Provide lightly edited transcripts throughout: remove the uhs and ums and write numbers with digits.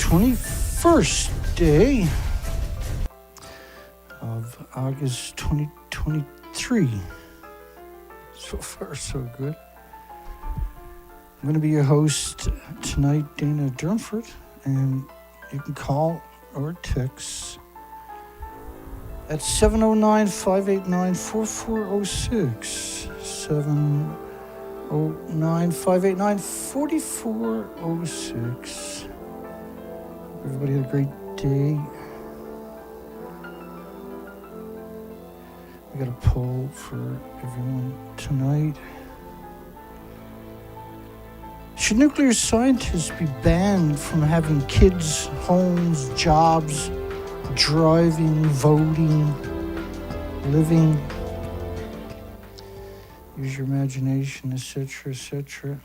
21st day of August 2023. So far, so good. I'm going to be your host tonight, Dana Durnford, and you can call or text at 709-589-4406. 709-589-4406. Everybody had a great day. We got a poll for everyone tonight. Should nuclear scientists be banned from having kids, homes, jobs, driving, voting, living? Use your imagination, etc., etc.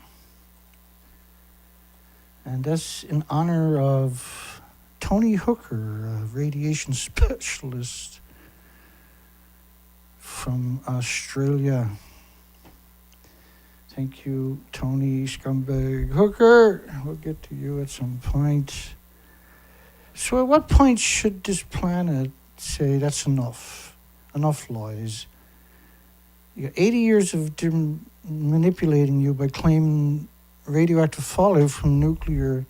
And that's in honor of Tony Hooker, a radiation specialist from Australia. Thank you, Tony Scumbag Hooker. We'll get to you at some point. So at what point should this planet say that's enough? Enough lies. You got 80 years of manipulating you by claiming radioactive fallout from nuclear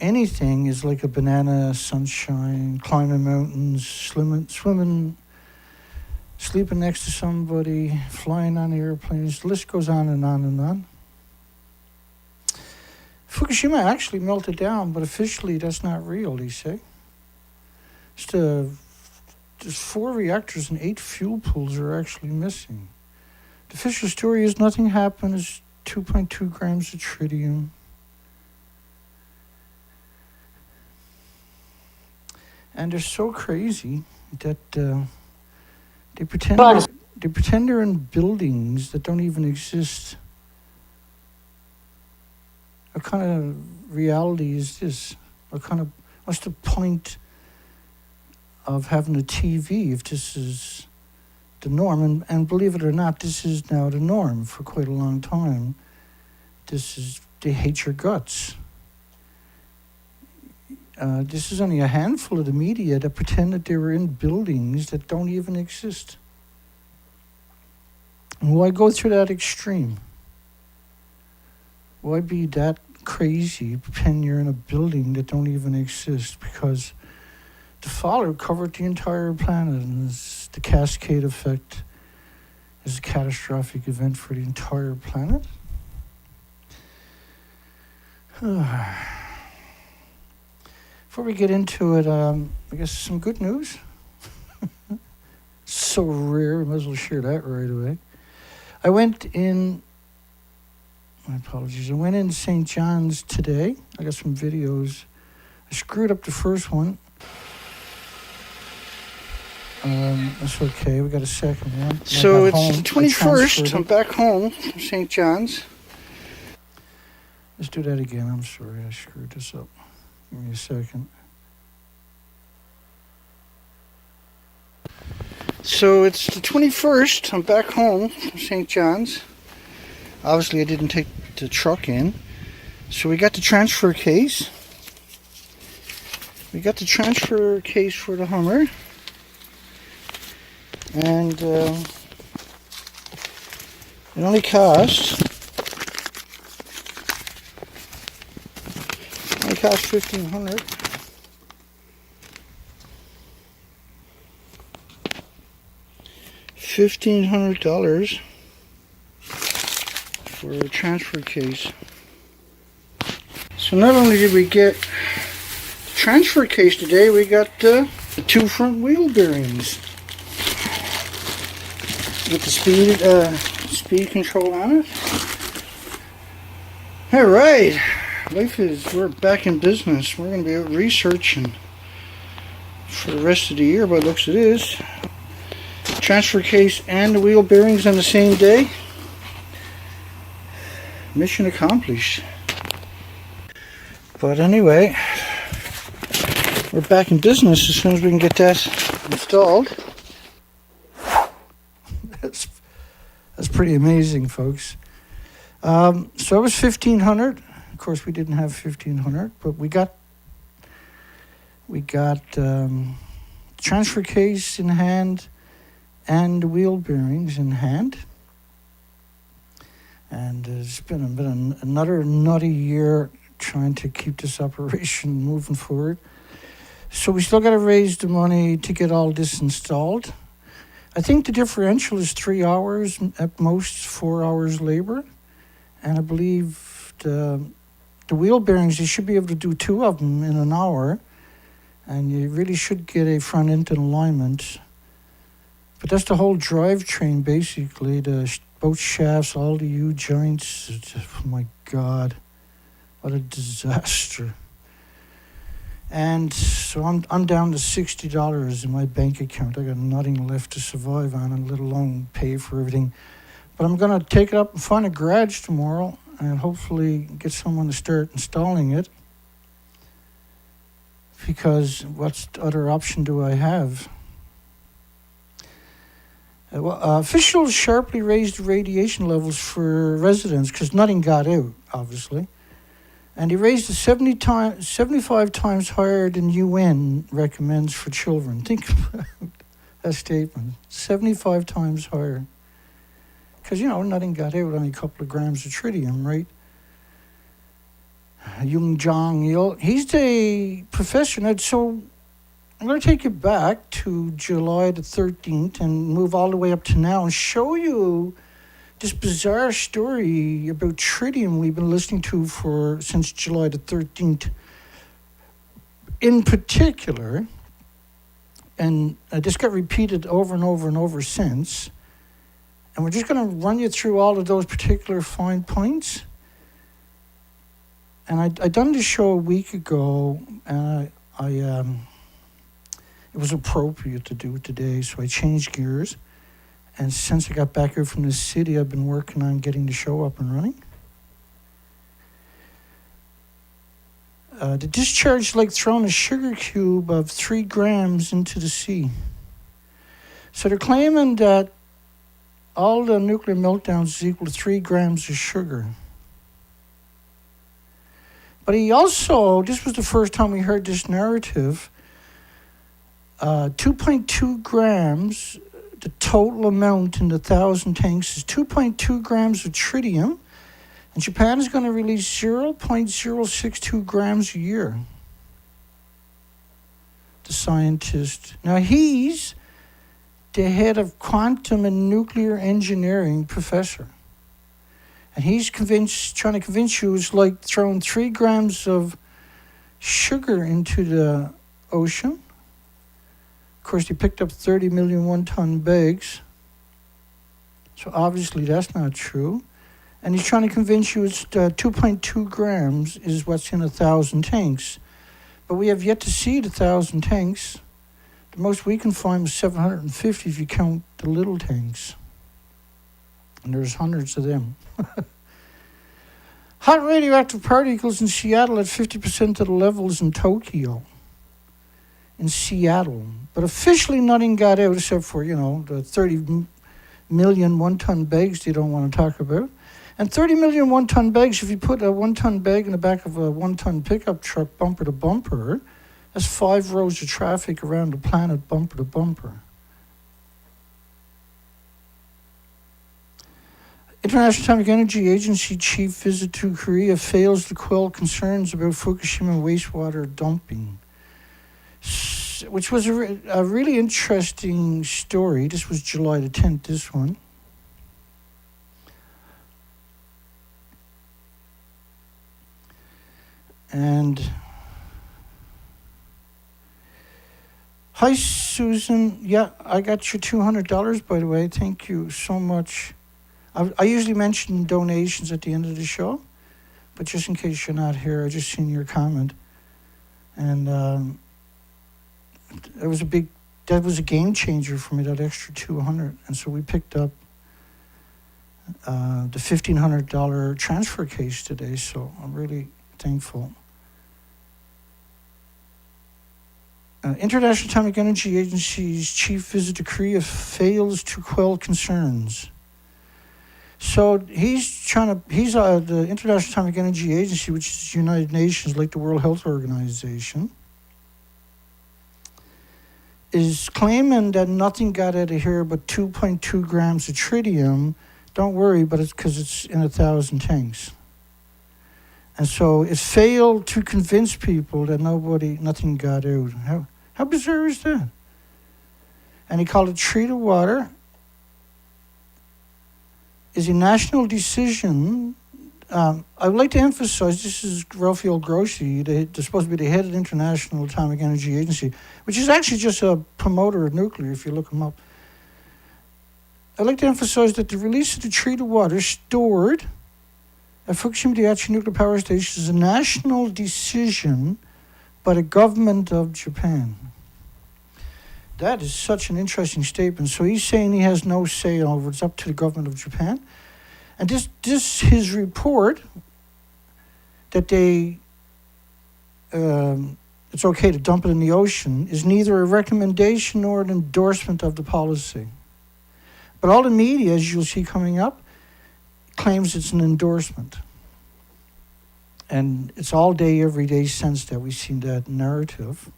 anything is like a banana, sunshine, climbing mountains, swimming, sleeping next to somebody, flying on airplanes. The list goes on and on and on. Fukushima actually melted down, but officially that's not real, they say. There's 4 reactors and 8 fuel pools are actually missing. The official story is nothing happened. It's 2.2 grams of tritium. And they're so crazy that they pretend they're in buildings that don't even exist. What kind of reality is this? What's the point of having a TV if this is the norm? And believe it or not, this is now the norm for quite a long time. They hate your guts. This is only a handful of the media that pretend that they were in buildings that don't even exist. And why go through that extreme? Why be that crazy, pretend you're in a building that don't even exist? Because the fallout covered the entire planet, and the cascade effect is a catastrophic event for the entire planet. Before we get into it, I guess some good news. So rare, we might as well share that right away. I went in St. John's today. I got some videos. I screwed up the first one. That's okay, we got a second one. So it's the 21st, I'm back home from St. John's. Let's do that again, I'm sorry, I screwed this up. Give me a second. So it's the 21st, I'm back home from St. John's. Obviously I didn't take the truck in. So we got the transfer case. We got the transfer case for the Hummer. And it only cost $1,500. $1,500 for a transfer case. So not only did we get the transfer case today, we got the 2 front wheel bearings with the speed control on it. All right. We're back in business. We're going to be out researching for the rest of the year, by the looks it is. Transfer case and the wheel bearings on the same day. Mission accomplished. But anyway, we're back in business as soon as we can get that installed. That's pretty amazing, folks. So it was $1,500. Of course, we didn't have $1,500, but we got We got transfer case in hand and the wheel bearings in hand. And it's been another nutty year trying to keep this operation moving forward. So we still got to raise the money to get all this installed. I think the differential is 3 hours, at most 4 hours labor. And I believe the wheel bearings, you should be able to do 2 of them in an hour. And you really should get a front end alignment. But that's the whole drivetrain, basically. Both shafts, all the U-joints. Oh my God, what a disaster. And so I'm down to $60 in my bank account. I got nothing left to survive on, and let alone pay for everything. But I'm going to take it up and find a garage tomorrow and hopefully get someone to start installing it. Because what other option do I have? Officials sharply raised radiation levels for residents because nothing got out, obviously. And he raised it 75 times higher than UN recommends for children. Think about that statement. 75 times higher. Because, nothing got out, only a couple of grams of tritium, right? Jung Jong-il, he's the professor. Now, so I'm going to take you back to July the 13th and move all the way up to now and show you this bizarre story about tritium we've been listening to since July the 13th in particular. And this got repeated over and over and over since. And we're just going to run you through all of those particular fine points. And I done this show a week ago, and it was appropriate to do it today, so I changed gears. And since I got back here from the city, I've been working on getting the show up and running. The discharge is like throwing a sugar cube of 3 grams into the sea. So they're claiming that all the nuclear meltdowns is equal to 3 grams of sugar. But he also, this was the first time we heard this narrative, 2.2 grams, the total amount in the 1,000 tanks is 2.2 grams of tritium, and Japan is going to release 0.062 grams a year. The scientist. Now he's the head of quantum and nuclear engineering professor. And he's trying to convince you it's like throwing 3 grams of sugar into the ocean. Of course, he picked up 30 million one-ton bags. So obviously that's not true. And he's trying to convince you it's 2.2 grams is what's in 1,000 tanks. But we have yet to see the 1,000 tanks. The most we can find is 750 if you count the little tanks. And there's hundreds of them. Hot radioactive particles in Seattle at 50% of the levels in Tokyo. In Seattle. But officially nothing got out except for, the 30 million one-ton bags they don't want to talk about. And 30 million one-ton bags, if you put a one-ton bag in the back of a one-ton pickup truck bumper to bumper, that's 5 rows of traffic around the planet bumper to bumper. International Atomic Energy Agency chief visit to Korea fails to quell concerns about Fukushima wastewater dumping, which was a really interesting story. This was July the 10th, this one. And hi, Susan. Yeah, I got your $200, by the way. Thank you so much. I usually mention donations at the end of the show, but just in case you're not here, I just seen your comment. And that was a game changer for me, that extra $200. And so we picked up the $1,500 transfer case today, so I'm really thankful. International Atomic Energy Agency's chief visit to Korea fails to quell concerns. So he's the International Atomic Energy Agency, which is the United Nations, like the World Health Organization. is claiming that nothing got out of here but 2.2 grams of tritium. Don't worry, but it's because it's in 1,000 tanks. And so it failed to convince people that nothing got out. How bizarre is that? And he called it treated water. Is a national decision. I would like to emphasize, this is Rafael Grossi, they're supposed to be the head of the International Atomic Energy Agency, which is actually just a promoter of nuclear, if you look him up. I'd like to emphasize that the release of the treated water stored at Fukushima Daiichi Nuclear Power Station is a national decision by the government of Japan. That is such an interesting statement. So he's saying he has no say over it. It's up to the government of Japan. And his report that it's okay to dump it in the ocean is neither a recommendation nor an endorsement of the policy. But all the media, as you'll see coming up, claims it's an endorsement. And it's all day, every day since that we've seen that narrative.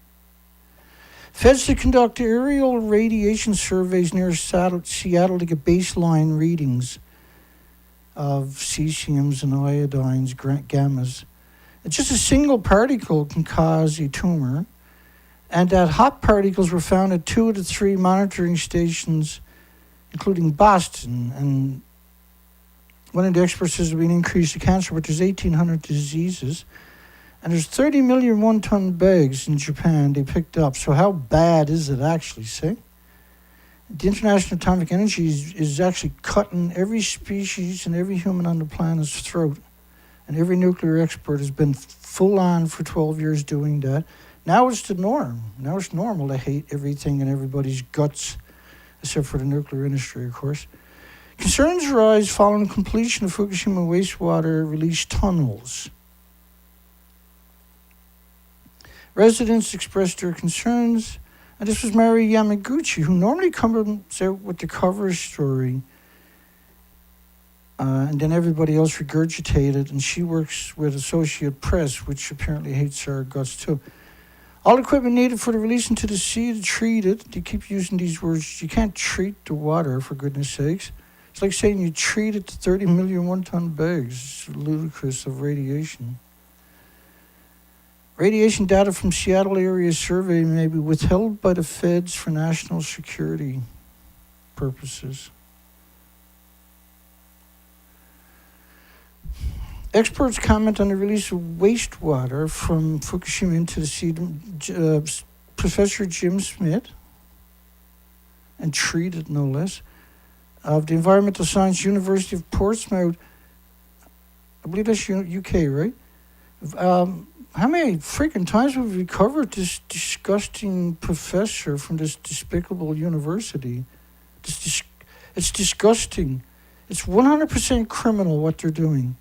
Feds to conduct aerial radiation surveys near Seattle to get baseline readings of cesiums and iodines, gammas. Just a single particle can cause a tumor, and that hot particles were found at 2 of the 3 monitoring stations, including Boston. And one of the experts says there'll be an increase in cancer, but there's 1,800 diseases. And there's 30 million one-ton bags in Japan they picked up. So how bad is it actually, see? The International Atomic Energy is actually cutting every species and every human on the planet's throat. And every nuclear expert has been full on for 12 years doing that. Now it's the norm. Now it's normal to hate everything and everybody's guts, except for the nuclear industry, of course. Concerns rise following completion of Fukushima wastewater release tunnels. Residents expressed their concerns, and this was Mary Yamaguchi, who normally comes out with the cover story, and then everybody else regurgitated, and she works with Associated Press, which apparently hates our guts too. All equipment needed for the release into the sea to treat it. They keep using these words. You can't treat the water, for goodness sakes. It's like saying you treat it to 30 million one-ton bags. It's ludicrous of radiation. Radiation data from Seattle area survey may be withheld by the feds for national security purposes. Experts comment on the release of wastewater from Fukushima into the sea. Professor Jim Smith, and treated no less, of the Environmental Science University of Portsmouth, I believe that's UK, right? How many freaking times have we covered this disgusting professor from this despicable university? It's disgusting. It's 100% criminal what they're doing.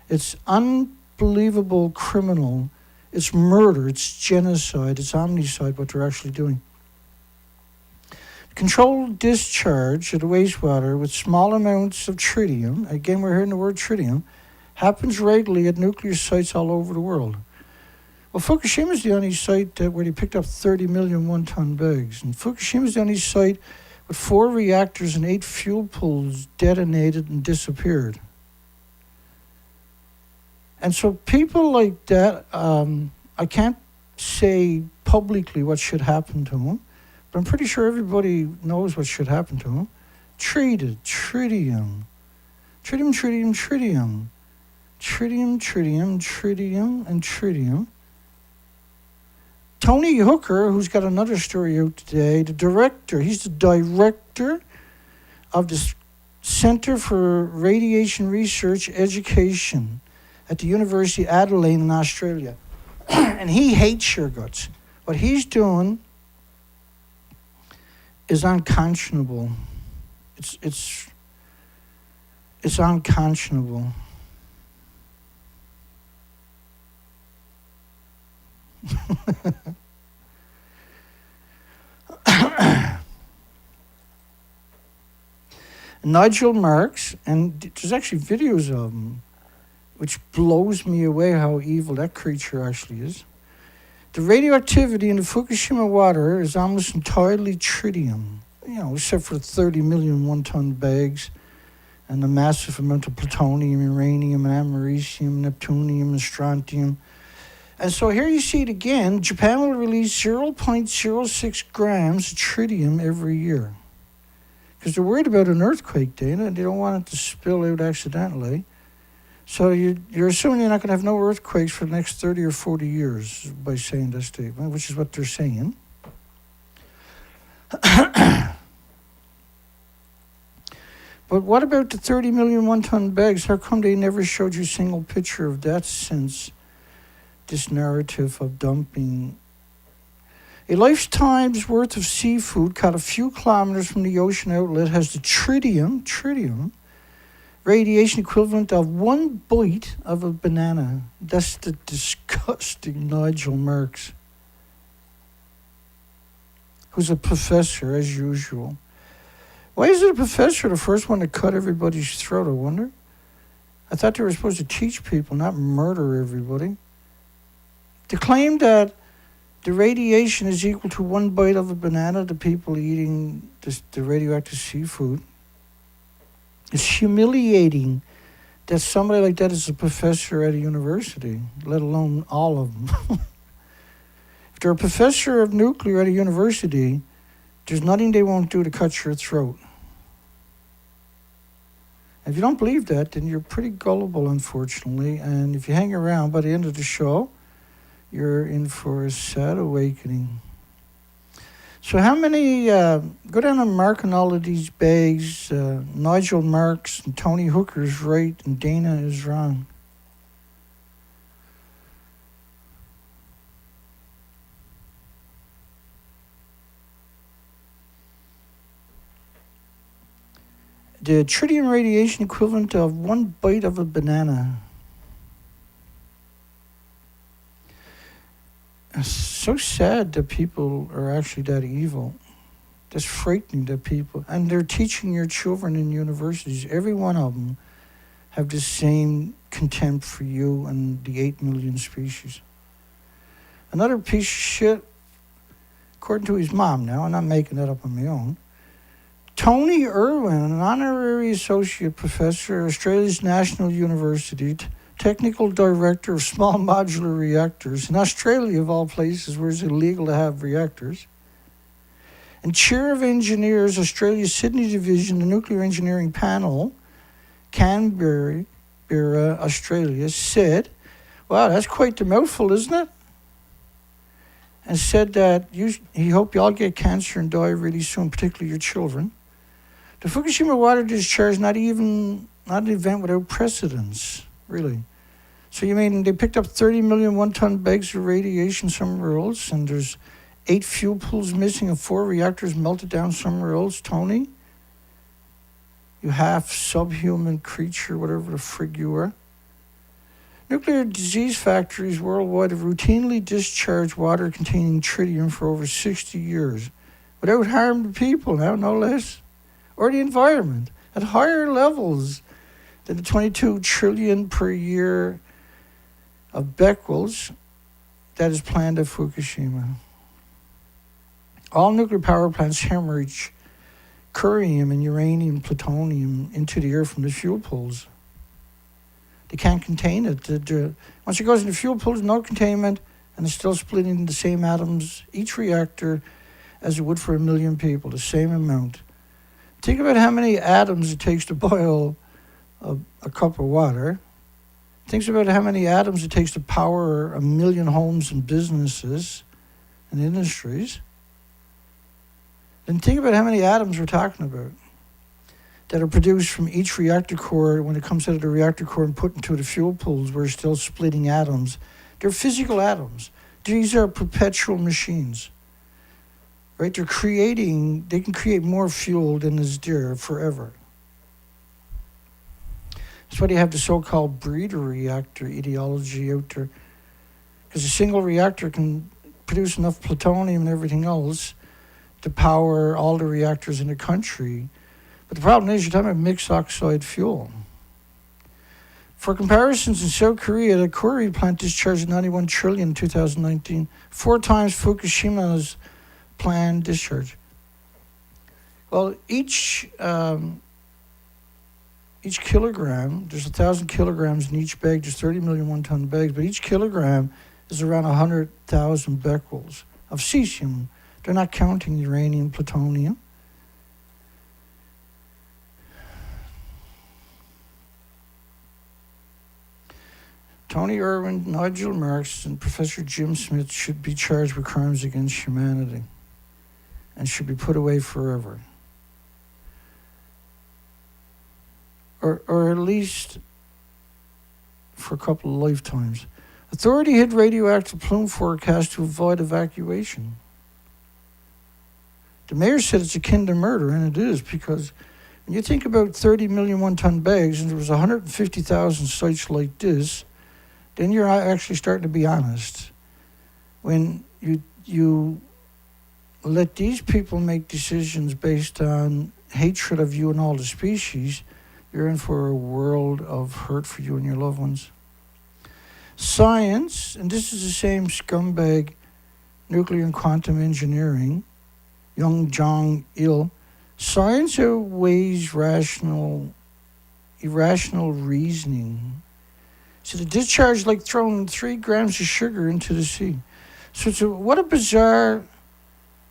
It's unbelievable criminal. It's murder. It's genocide. It's omnicide what they're actually doing. Controlled discharge of the wastewater with small amounts of tritium, again we're hearing the word tritium, happens regularly at nuclear sites all over the world. Well, Fukushima is the only site where they picked up 30 million one-ton bags. And Fukushima is the only site with 4 reactors and 8 fuel pools detonated and disappeared. And so people like that, I can't say publicly what should happen to them, but I'm pretty sure everybody knows what should happen to them. Treated, tritium. Tritium, tritium, tritium. Tritium, tritium, tritium, and tritium. Tony Hooker, who's got another story out today, he's the director of the Center for Radiation Research Education at the University of Adelaide in Australia. And he hates your guts. What he's doing is unconscionable. It's unconscionable. Nigel Marks, and there's actually videos of him, which blows me away how evil that creature actually is. The radioactivity in the Fukushima water is almost entirely tritium, except for 30 million one-ton bags and the massive amount of plutonium, uranium, and americium, neptunium, and strontium. And so here you see it again. Japan will release 0.06 grams of tritium every year. Because they're worried about an earthquake, Dana. They don't want it to spill out accidentally. So you're assuming you're not going to have no earthquakes for the next 30 or 40 years by saying that statement, which is what they're saying. But what about the 30 million one-ton bags? How come they never showed you a single picture of that since this narrative of dumping? A lifetime's worth of seafood caught a few kilometers from the ocean outlet has the tritium radiation equivalent of one bite of a banana. That's the disgusting Nigel Marks, who's a professor as usual. Why is it a professor the first one to cut everybody's throat, I wonder? I thought they were supposed to teach people, not murder everybody. To claim that the radiation is equal to one bite of a banana to people eating the radioactive seafood, it's humiliating that somebody like that is a professor at a university, let alone all of them. If they're a professor of nuclear at a university, there's nothing they won't do to cut your throat. If you don't believe that, then you're pretty gullible, unfortunately. And if you hang around by the end of the show, you're in for a sad awakening. So how many, go down and mark on all of these bags. Nigel Marks and Tony Hooker's right and Dana is wrong. The tritium radiation equivalent of one bite of a banana. It's so sad that people are actually that evil. That's frightening that people, and they're teaching your children in universities, every one of them have the same contempt for you and the 8 million species. Another piece of shit, according to his mom now, I'm not making that up on my own, Tony Irwin, an honorary associate professor at Australia's National University, technical director of small modular reactors in Australia, of all places where it's illegal to have reactors, and chair of engineers, Australia's Sydney Division, the Nuclear Engineering Panel, Canberra, Australia, said, wow, that's quite the mouthful, isn't it? And said that he hoped you all get cancer and die really soon, particularly your children. The Fukushima water discharge is not an event without precedence, really. So you mean they picked up 30 million one-ton bags of radiation somewhere else, and there's 8 fuel pools missing and 4 reactors melted down somewhere else, Tony? You half subhuman creature, whatever the frig you are. Nuclear disease factories worldwide have routinely discharged water containing tritium for over 60 years without harm to people now, no less, or the environment, at higher levels than the 22 trillion per year of becquerels that is planned at Fukushima. All nuclear power plants hemorrhage curium and uranium, plutonium into the air from the fuel pools. They can't contain it. Once it goes into fuel pools, no containment, and it's still splitting into the same atoms, each reactor, as it would for 1 million people, the same amount. Think about how many atoms it takes to boil a cup of water. Think about how many atoms it takes to power 1 million homes and businesses and industries. Then think about how many atoms we're talking about that are produced from each reactor core when it comes out of the reactor core and put into the fuel pools where it's still splitting atoms. They're physical atoms. These are perpetual machines. Right? They can create more fuel than is there forever. That's why they have the so-called breeder reactor ideology out there. Because a single reactor can produce enough plutonium and everything else to power all the reactors in the country. But the problem is you're talking about mixed oxide fuel. For comparisons, in South Korea, the Korea plant discharged 91 trillion in 2019, 4 times Fukushima's planned discharge. Well, each kilogram, there's 1,000 kilograms in each bag. There's 30 million one-ton bags, but each kilogram is around 100,000 becquerels of cesium. They're not counting uranium, plutonium. Tony Irwin, Nigel Marks, and Professor Jim Smith should be charged with crimes against humanity and should be put away forever. Or at least for a couple of lifetimes. Authority hid radioactive plume forecast to avoid evacuation. The mayor said it's akin to murder, and it is, because when you think about 30 million one-ton bags, and there was 150,000 sites like this, then you're actually starting to be honest. When you let these people make decisions based on hatred of you and all the species, you're in for a world of hurt for you and your loved ones. Science, and this is the same scumbag, nuclear and quantum engineering, Young Jong Il, science outweighs irrational reasoning. So the discharge is like throwing 3 grams of sugar into the sea. So what a bizarre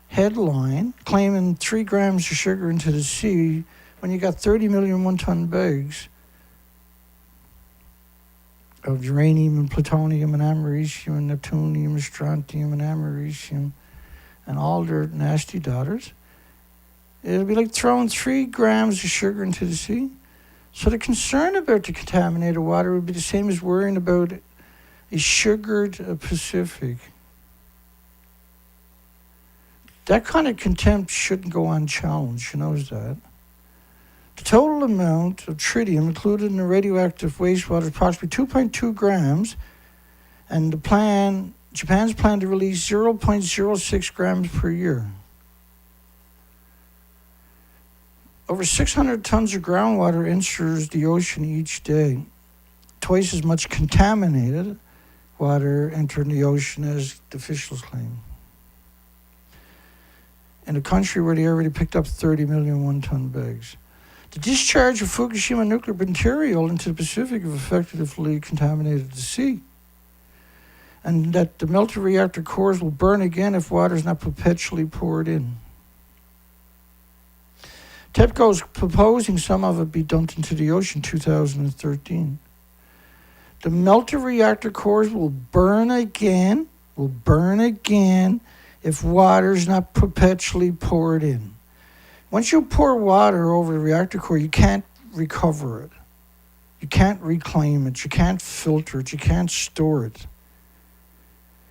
headline, claiming 3 grams of sugar into the sea when you got 30 million one-ton bags of uranium and plutonium and americium and neptunium and strontium and americium and all their nasty daughters. It'll be like throwing 3 grams of sugar into the sea. So the concern about the contaminated water would be the same as worrying about a sugared Pacific. That kind of contempt shouldn't go unchallenged, you know that. The total amount of tritium included in the radioactive wastewater is approximately 2.2 grams, and Japan's plan to release 0.06 grams per year. Over 600 tons of groundwater enters the ocean each day. Twice as much contaminated water entering the ocean as the officials claim. In a country where they already picked up 30 million one-ton bags. The discharge of Fukushima nuclear material into the Pacific have effectively contaminated the sea. And that the melted reactor cores will burn again if water is not perpetually poured in. TEPCO is proposing some of it be dumped into the ocean in 2013. The melted reactor cores will burn again if water is not perpetually poured in. Once you pour water over the reactor core, you can't recover it. You can't reclaim it. You can't filter it. You can't store it.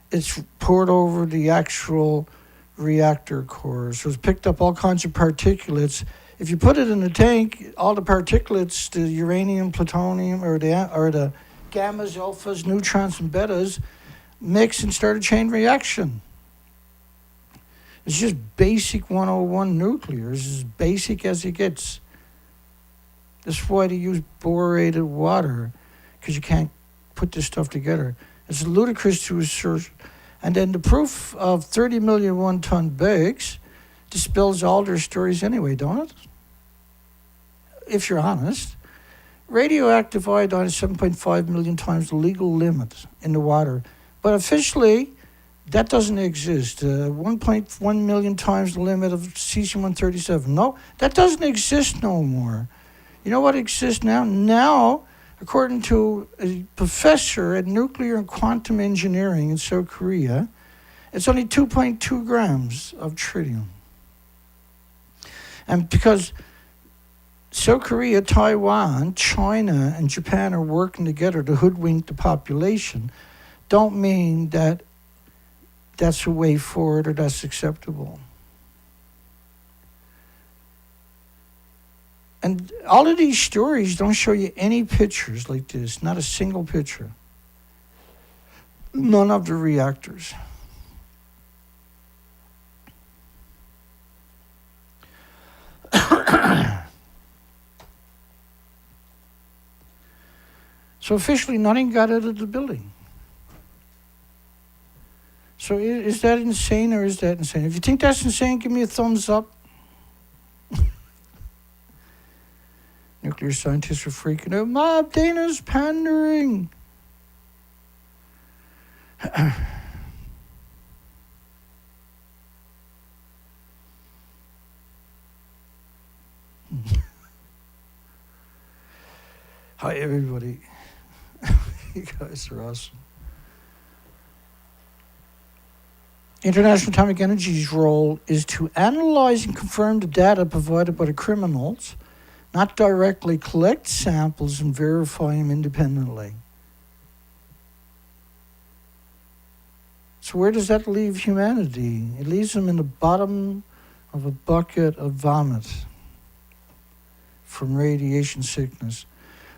It's poured over the actual reactor core. So it's picked up all kinds of particulates. If you put it in a tank, all the particulates, the uranium, plutonium, or the gammas, alphas, neutrons, and betas, mix and start a chain reaction. It's just basic 101 nuclear. It's as basic as it gets. That's why they use borated water, because you can't put this stuff together. It's ludicrous to assert. And then the proof of 30 million one-ton bags dispels all their stories anyway, don't it? If you're honest. Radioactive iodine is 7.5 million times the legal limit in the water. But officially, that doesn't exist. 1.1 million times the limit of cesium-137. No, that doesn't exist no more. You know what exists now? Now, according to a professor at nuclear and quantum engineering in South Korea, it's only 2.2 grams of tritium. And because South Korea, Taiwan, China, and Japan are working together to hoodwink the population, don't mean that that's a way forward or that's acceptable. And all of these stories don't show you any pictures like this, not a single picture. None of the reactors. So officially, nothing got out of the building. So is that insane or is that insane? If you think that's insane, give me a thumbs up. Nuclear scientists are freaking out. Mob Dana's pandering. Hi, everybody. You guys are awesome. International Atomic Energy's role is to analyze and confirm the data provided by the criminals, not directly collect samples and verify them independently. So where does that leave humanity? It leaves them in the bottom of a bucket of vomit from radiation sickness.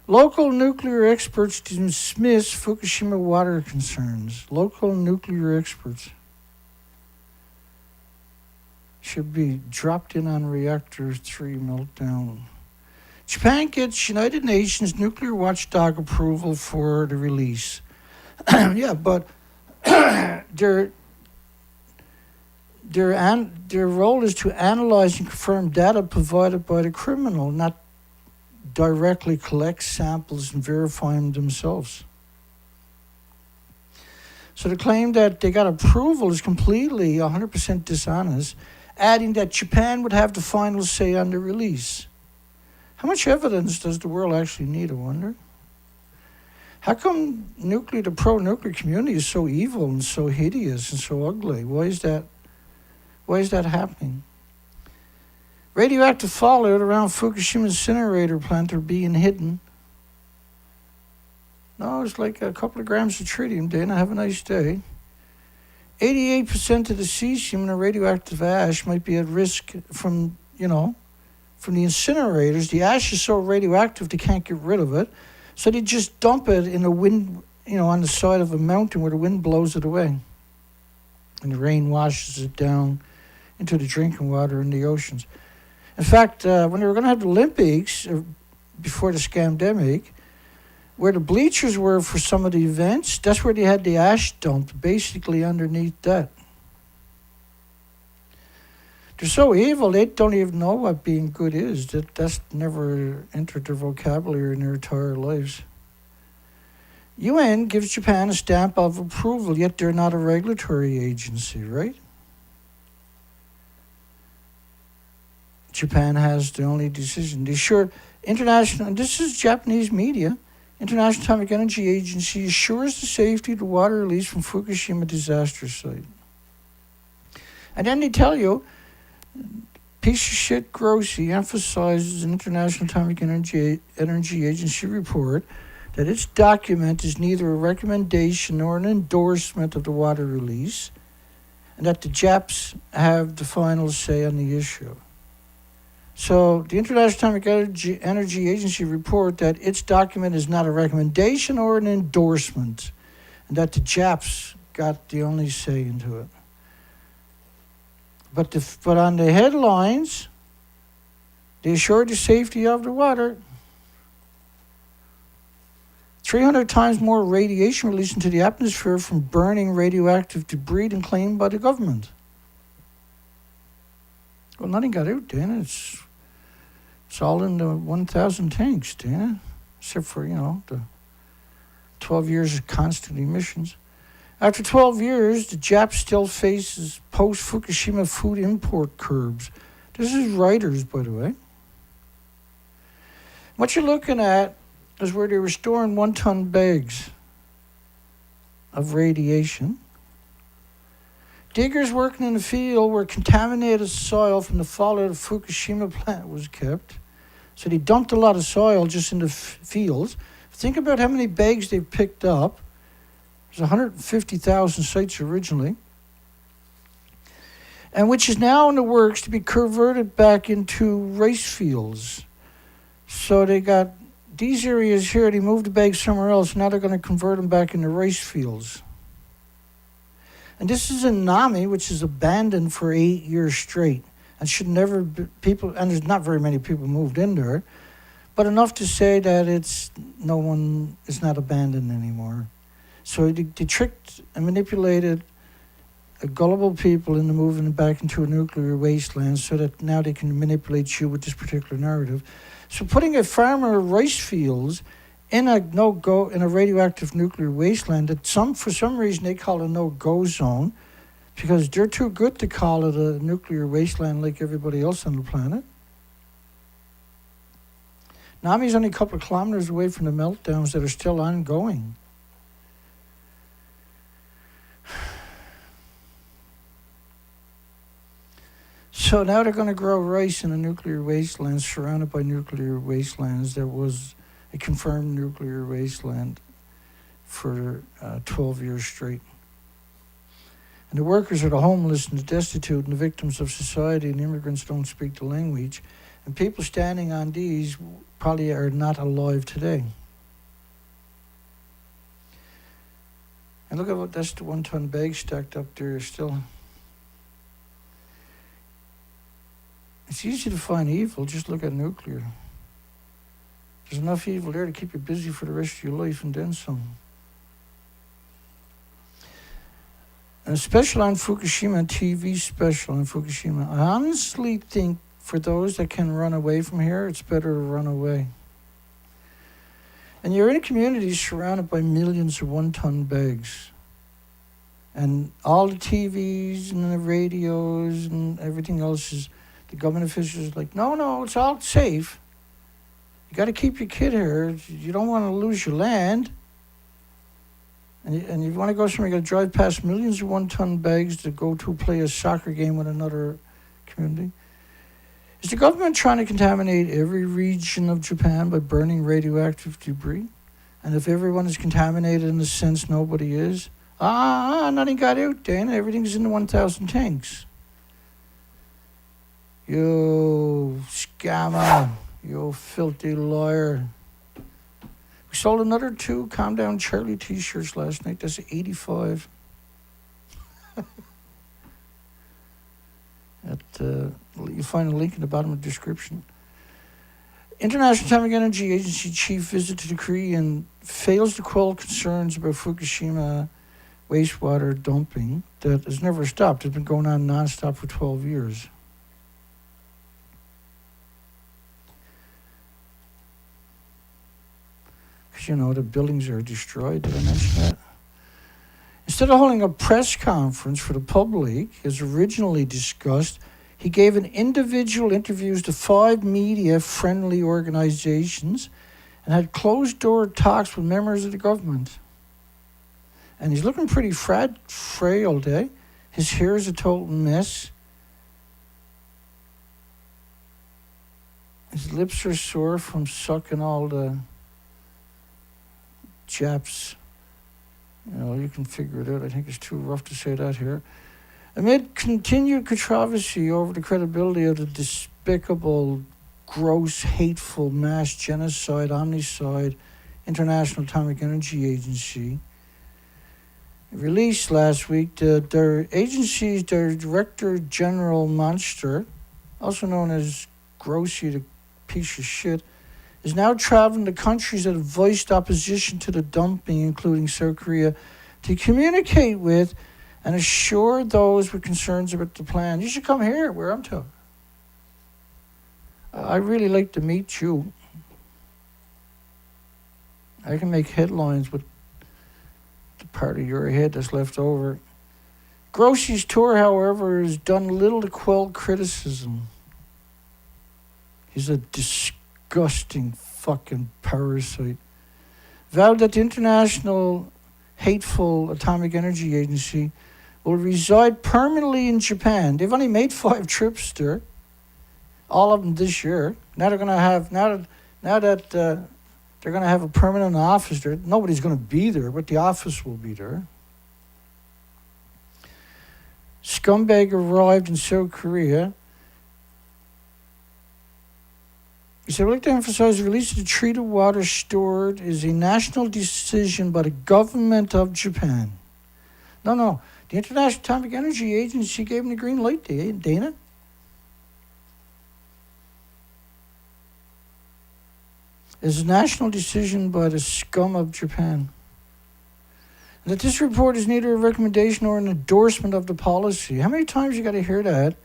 Local nuclear experts dismiss Fukushima water concerns. Local nuclear experts should be dropped in on Reactor 3 meltdown. Japan gets United Nations nuclear watchdog approval for the release. Yeah, but their role is to analyze and confirm data provided by the criminal, not directly collect samples and verify them themselves. So the claim that they got approval is completely 100% dishonest, adding that Japan would have the final say on the release. How much evidence does the world actually need, I wonder? How come the pro-nuclear community is so evil and so hideous and so ugly? Why is that happening? Radioactive fallout around Fukushima incinerator plant are being hidden. No, it's like a couple of grams of tritium, Dana. Have a nice day. 88% of the cesium in a radioactive ash might be at risk from the incinerators. The ash is so radioactive they can't get rid of it. So they just dump it in the wind, on the side of a mountain where the wind blows it away. And the rain washes it down into the drinking water in the oceans. In fact, when they were going to have the Olympics, before the scamdemic, where the bleachers were for some of the events, that's where they had the ash dumped, basically underneath that. They're so evil, they don't even know what being good is. That's never entered their vocabulary in their entire lives. UN gives Japan a stamp of approval, yet they're not a regulatory agency, right? Japan has the only decision. They sure, international, and this is Japanese media, International Atomic Energy Agency assures the safety of the water release from Fukushima disaster site. And then they tell you, piece of shit Grossi emphasizes an International Atomic Energy Agency report that its document is neither a recommendation nor an endorsement of the water release, and that the Japs have the final say on the issue. So the International Atomic Energy Agency report that its document is not a recommendation or an endorsement, and that the Japs got the only say into it. But on the headlines, they assure the safety of the water. 300 times more radiation released into the atmosphere from burning radioactive debris than claimed by the government. Well, nothing got out, Dana. It's all in the 1,000 tanks, Dana. Except for, the 12 years of constant emissions. After 12 years, the Jap still faces post-Fukushima food import curbs. This is Reuters, by the way. What you're looking at is where they were storing 1-ton bags of radiation. Diggers working in the field where contaminated soil from the fallout of Fukushima plant was kept. So they dumped a lot of soil just in the fields. Think about how many bags they picked up. There's 150,000 sites originally, and which is now in the works to be converted back into rice fields. So they got these areas here, they moved the bags somewhere else, now they're going to convert them back into rice fields. And this is in Nami, which is abandoned for 8 years straight, and should never be, and there's not very many people moved in there. but enough to say that it's not abandoned anymore. So they tricked and manipulated gullible people into moving back into a nuclear wasteland so that now they can manipulate you with this particular narrative. So putting a farmer rice fields in a radioactive nuclear wasteland that for some reason they call a no-go zone because they're too good to call it a nuclear wasteland like everybody else on the planet. Nami's only a couple of kilometers away from the meltdowns that are still ongoing. So now they're going to grow rice in a nuclear wasteland surrounded by nuclear wastelands. There was a confirmed nuclear wasteland for 12 years straight. And the workers are the homeless and the destitute and the victims of society, and immigrants don't speak the language. And people standing on these probably are not alive today. And look at that's the 1-ton bag stacked up there still. It's easy to find evil, just look at nuclear. There's enough evil there to keep you busy for the rest of your life and then some. And a special on Fukushima, TV special on Fukushima. I honestly think for those that can run away from here, it's better to run away. And you're in a community surrounded by millions of 1-ton bags. And all the TVs and the radios and everything else is, the government officials are like, no, it's all safe. You got to keep your kid here. You don't want to lose your land. And you want to go somewhere, you got to drive past millions of 1-ton bags to go to play a soccer game with another community. Is the government trying to contaminate every region of Japan by burning radioactive debris? And if everyone is contaminated in the sense nobody is, nothing got out, Dana. Everything's in the 1,000 tanks. You scammer. You filthy liar. We sold another 2 Calm Down Charlie t-shirts last night. That's 85. You'll find a link in the bottom of the description. International Atomic Energy Agency chief visit to the Korean fails to quell concerns about Fukushima wastewater dumping that has never stopped. It's been going on nonstop for 12 years. Because, the buildings are destroyed. Did I mention that? Instead of holding a press conference for the public, as originally discussed, he gave an individual interviews to 5 media-friendly organizations and had closed-door talks with members of the government. And he's looking pretty frail, eh? His hair is a total mess. His lips are sore from sucking all the Japs. You can figure it out. I think it's too rough to say that here. Amid continued controversy over the credibility of the despicable, gross, hateful mass genocide, omnicide, International Atomic Energy Agency, released last week, their agency's Director General Monster, also known as Grossy, the piece of shit, is now traveling to countries that have voiced opposition to the dumping, including South Korea, to communicate with and assure those with concerns about the plan. You should come here, where I'm to. I'd really like to meet you. I can make headlines with the part of your head that's left over. Grossy's tour, however, has done little to quell criticism. He's a disgusting fucking parasite. Vowed that the International Hateful Atomic Energy Agency will reside permanently in Japan. They've only made 5 trips there, all of them this year. Now they're going to have they're going to have a permanent office there. Nobody's going to be there, but the office will be there. Scumbag arrived in South Korea. He said, I'd like to emphasize the release of the treated water stored is a national decision by the government of Japan. No. The International Atomic Energy Agency gave him the green light, Dana. is a national decision by the scum of Japan. And that this report is neither a recommendation nor an endorsement of the policy. How many times you got to hear that?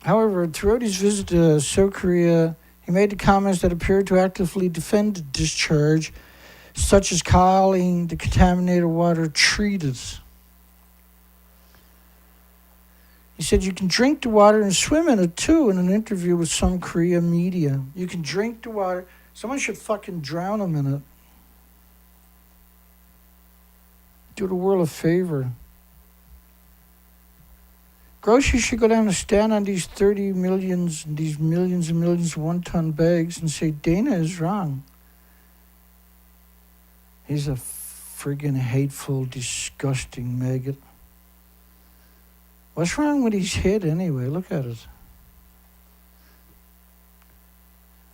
However, throughout his visit to South Korea, he made the comments that appeared to actively defend the discharge, such as calling the contaminated water treated. He said you can drink the water and swim in it too in an interview with some Korea media. You can drink the water. Someone should fucking drown him in it. Do the world a favor. Groceries should go down and stand on these 30 millions and these millions and millions of one-ton bags and say, Dana is wrong. He's a friggin' hateful, disgusting maggot. What's wrong with his head anyway? Look at it.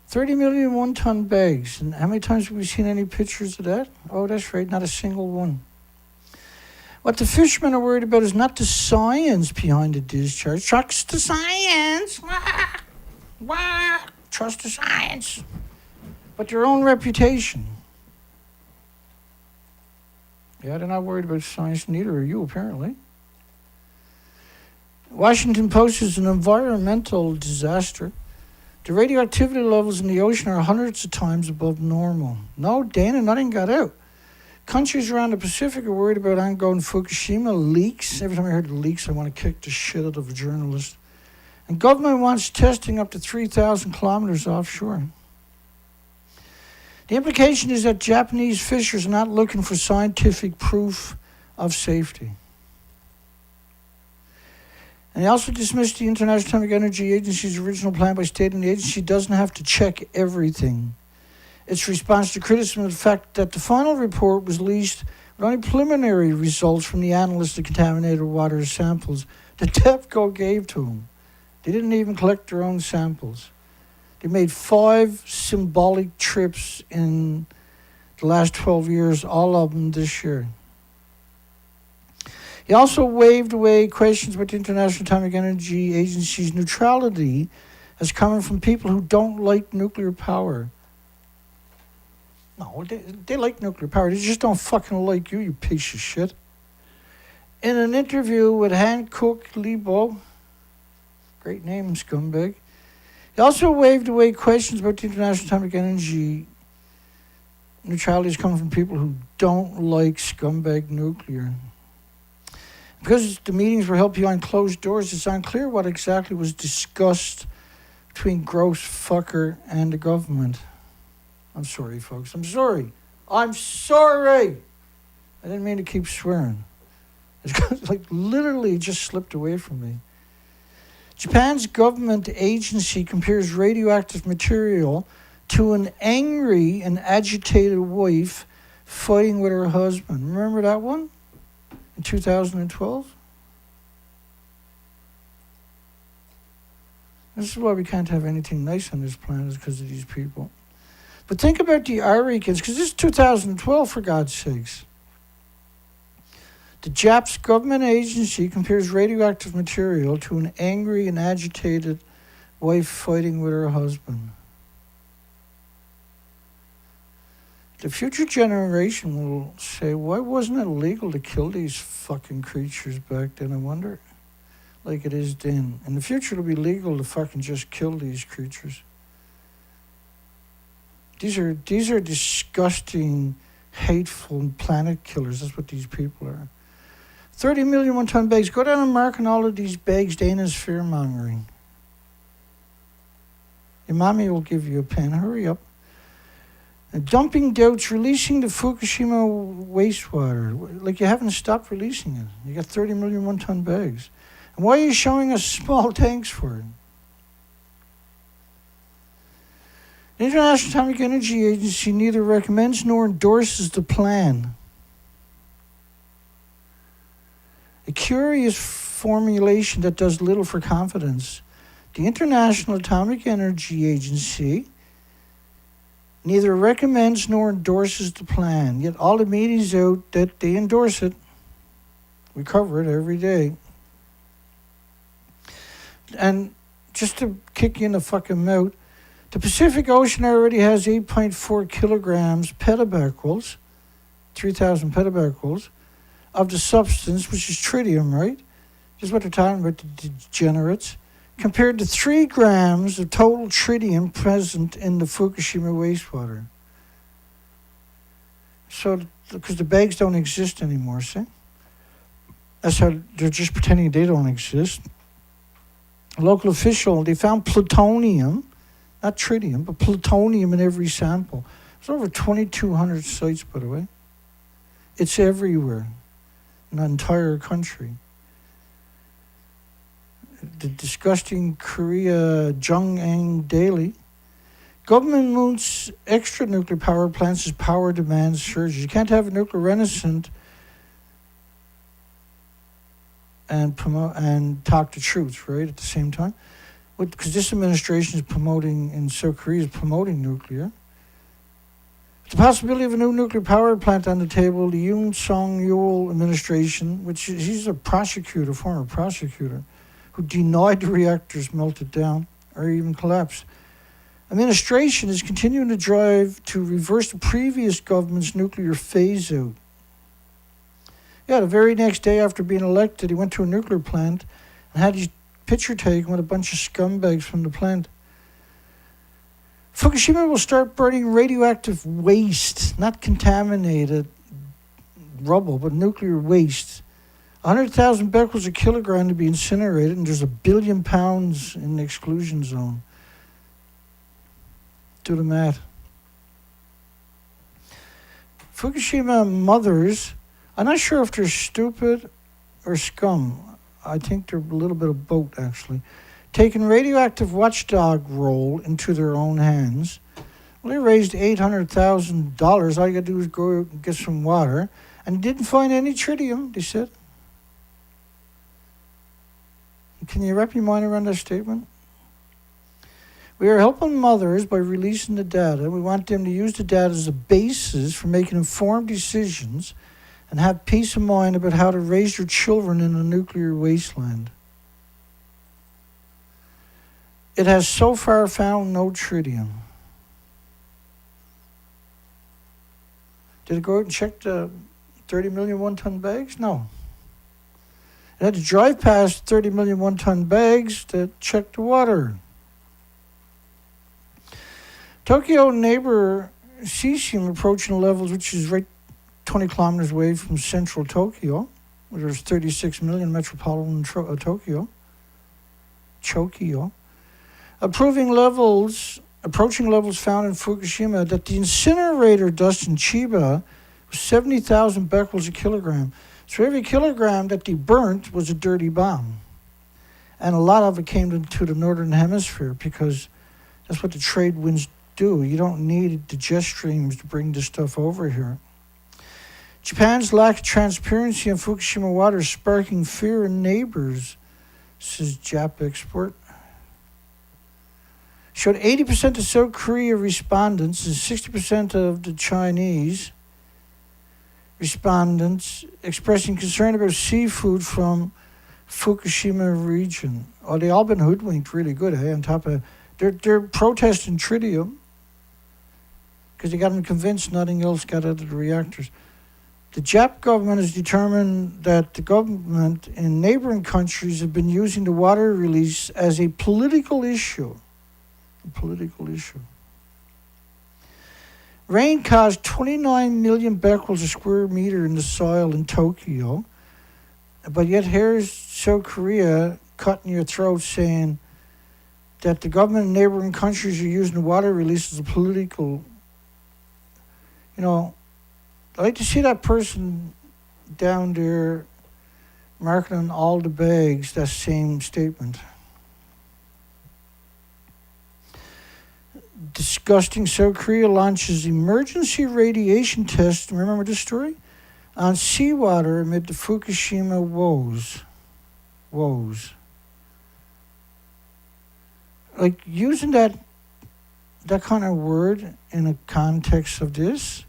30 million one-ton bags. And how many times have we seen any pictures of that? Oh, that's right, not a single one. What the fishermen are worried about is not the science behind the discharge. Trust the science. Wah. Trust the science. But their own reputation. Yeah, they're not worried about science, neither are you, apparently. Washington Post is an environmental disaster. The radioactivity levels in the ocean are hundreds of times above normal. No, Dana, nothing got out. Countries around the Pacific are worried about ongoing Fukushima leaks. Every time I heard the leaks, I want to kick the shit out of a journalist. And government wants testing up to 3,000 kilometers offshore. The implication is that Japanese fishers are not looking for scientific proof of safety. And he also dismissed the International Atomic Energy Agency's original plan by stating the agency doesn't have to check everything. Its response to criticism of the fact that the final report was released with only preliminary results from the analysts of contaminated water samples that TEPCO gave to them. They didn't even collect their own samples. They made 5 symbolic trips in the last 12 years, all of them this year. He also waved away questions about the International Atomic Energy Agency's neutrality as coming from people who don't like nuclear power. No, they like nuclear power. They just don't fucking like you, you piece of shit. In an interview with Hankook Lebo, great name, Scumbag, he also waved away questions about the International Atomic Energy neutrality as coming from people who don't like scumbag nuclear. Because the meetings were held behind closed doors, it's unclear what exactly was discussed between Gross Fucker and the government. I'm sorry, folks. I'm sorry. I'm sorry. I didn't mean to keep swearing. It's like literally just slipped away from me. Japan's government agency compares radioactive material to an angry and agitated wife fighting with her husband. Remember that one? In 2012? This is why we can't have anything nice on this planet, is because of these people. But think about the IRA kids, because this is 2012, for God's sakes. The Japs government agency compares radioactive material to an angry and agitated wife fighting with her husband. The future generation will say, why wasn't it illegal to kill these fucking creatures back then, I wonder? Like it is then. In the future, it'll be legal to fucking just kill these creatures. These are disgusting, hateful planet killers. That's what these people are. 30 million one-ton bags. Go down and mark on all of these bags. Dana's fear-mongering. Your mommy will give you a pen. Hurry up. And dumping doubts, releasing the Fukushima wastewater. Like you haven't stopped releasing it. You got 30 million one-ton bags. And why are you showing us small tanks for it? The International Atomic Energy Agency neither recommends nor endorses the plan. A curious formulation that does little for confidence. The International Atomic Energy Agency neither recommends nor endorses the plan, yet all the media's out that they endorse it. We cover it every day. And just to kick you in the fucking mouth, the Pacific Ocean already has 8.4 kilograms petabecquerels, 3,000 petabecquerels, of the substance, which is tritium, right? This is what they're talking about, the degenerates, compared to 3 grams of total tritium present in the Fukushima wastewater. So, because the bags don't exist anymore, see? That's how they're just pretending they don't exist. A local official, they found plutonium, not tritium, but plutonium in every sample. There's over 2,200 sites, by the way. It's everywhere in the entire country. The disgusting Korea Jung-ang Daily. Government moves extra nuclear power plants as power demand surges. You can't have a nuclear renaissance and promote and talk the truth, right, at the same time. Because this administration is promoting, in South Korea, is promoting nuclear. The possibility of a new nuclear power plant on the table, the Yoon Song-yeol administration, which he's a prosecutor, former prosecutor, who denied the reactors melted down or even collapsed. Administration is continuing to drive to reverse the previous government's nuclear phase-out. Yeah, the very next day after being elected, he went to a nuclear plant and had his picture taken with a bunch of scumbags from the plant. Fukushima will start burning radioactive waste, not contaminated rubble, but nuclear waste. 100,000 becquerels a kilogram to be incinerated, and there's 1 billion pounds in the exclusion zone. Do the math. Fukushima mothers, I'm not sure if they're stupid or scum. I think they're a little bit of both, actually. Taking radioactive watchdog role into their own hands. Well, they raised $800,000. All you got to do is go get some water. And didn't find any tritium, they said. Can you wrap your mind around that statement? We are helping mothers by releasing the data. We want them to use the data as a basis for making informed decisions and have peace of mind about how to raise their children in a nuclear wasteland. It has so far found no tritium. Did it go out and check the 30 million one-ton bags? No. It had to drive past 30 million one-ton bags to check the water. Tokyo neighbor cesium approaching levels, which is right 20 kilometers away from central Tokyo, where there's 36 million metropolitan Tokyo. Approaching levels found in Fukushima that the incinerator dust in Chiba was 70,000 becquerels a kilogram. So every kilogram that they burnt was a dirty bomb. And a lot of it came into the northern hemisphere because that's what the trade winds do. You don't need the jet streams to bring this stuff over here. Japan's lack of transparency on Fukushima water is sparking fear in neighbors, says Jap Export. Showed 80% of South Korea respondents and 60% of the Chinese respondents expressing concern about seafood from Fukushima region. Oh, they all been hoodwinked really good, eh? On top of they're protesting tritium because they got them convinced nothing else got out of the reactors. The Jap government has determined that the government in neighboring countries have been using the water release as a political issue. Rain caused 29 million becquerels a square meter in the soil in Tokyo, but yet here's South Korea cutting your throat saying that the government in neighboring countries are using the water release as a political. You know, I like to see that person down there marking on all the bags that same statement. Disgusting. South Korea launches emergency radiation tests. Remember this story? On seawater amid the Fukushima woes. Like using that kind of word in a context of this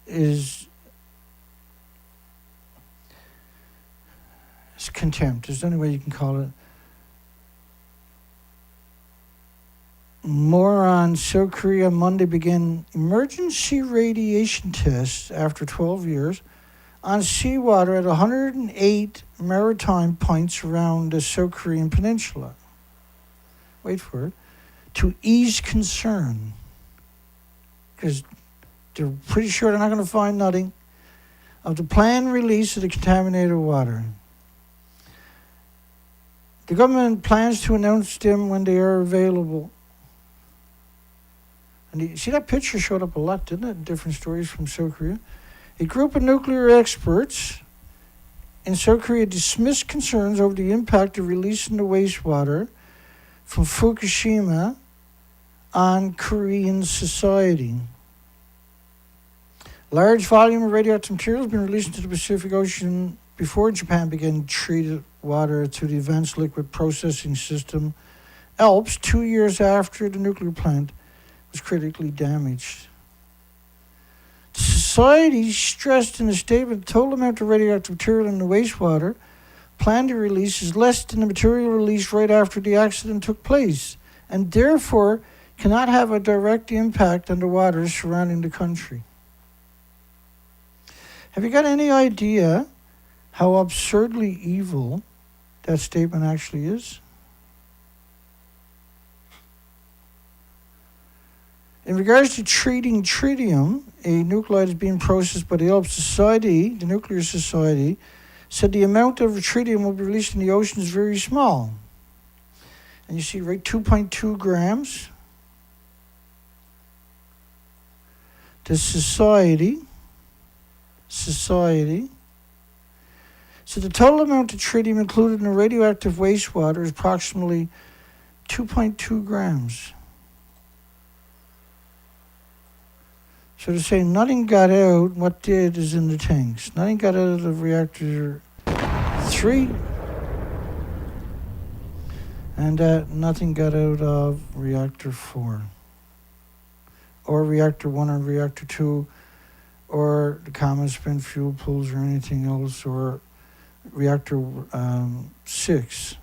is contempt. There's the only way you can call it. More on South Korea. Monday began emergency radiation tests after 12 years on seawater at 108 maritime points around the South Korean peninsula. Wait for it. To ease concern. Because they're pretty sure they're not going to find nothing of the planned release of the contaminated water. The government plans to announce them when they are available. And you see, that picture showed up a lot, didn't it? Different stories from South Korea. A group of nuclear experts in South Korea dismissed concerns over the impact of releasing the wastewater from Fukushima on Korean society. Large volume of radioactive material has been released into the Pacific Ocean before Japan began treated water through the Advanced Liquid Processing System, ALPS, 2 years after the nuclear plant was critically damaged. The society stressed in a statement the total amount of radioactive material in the wastewater planned to release is less than the material released right after the accident took place, and therefore cannot have a direct impact on the waters surrounding the country. Have you got any idea how absurdly evil that statement actually is? In regards to treating tritium, a nuclide is being processed by the ALPS Society, the Nuclear Society, said the amount of tritium will be released in the ocean is very small. And you see, right, 2.2 grams. The Society, so the total amount of tritium included in the radioactive wastewater is approximately 2.2 grams. So they're saying nothing got out. What did is in the tanks. Nothing got out of reactor 3. And nothing got out of reactor 4. Or reactor 1 or reactor 2. Or the common spent fuel pools or anything else. Or reactor 6.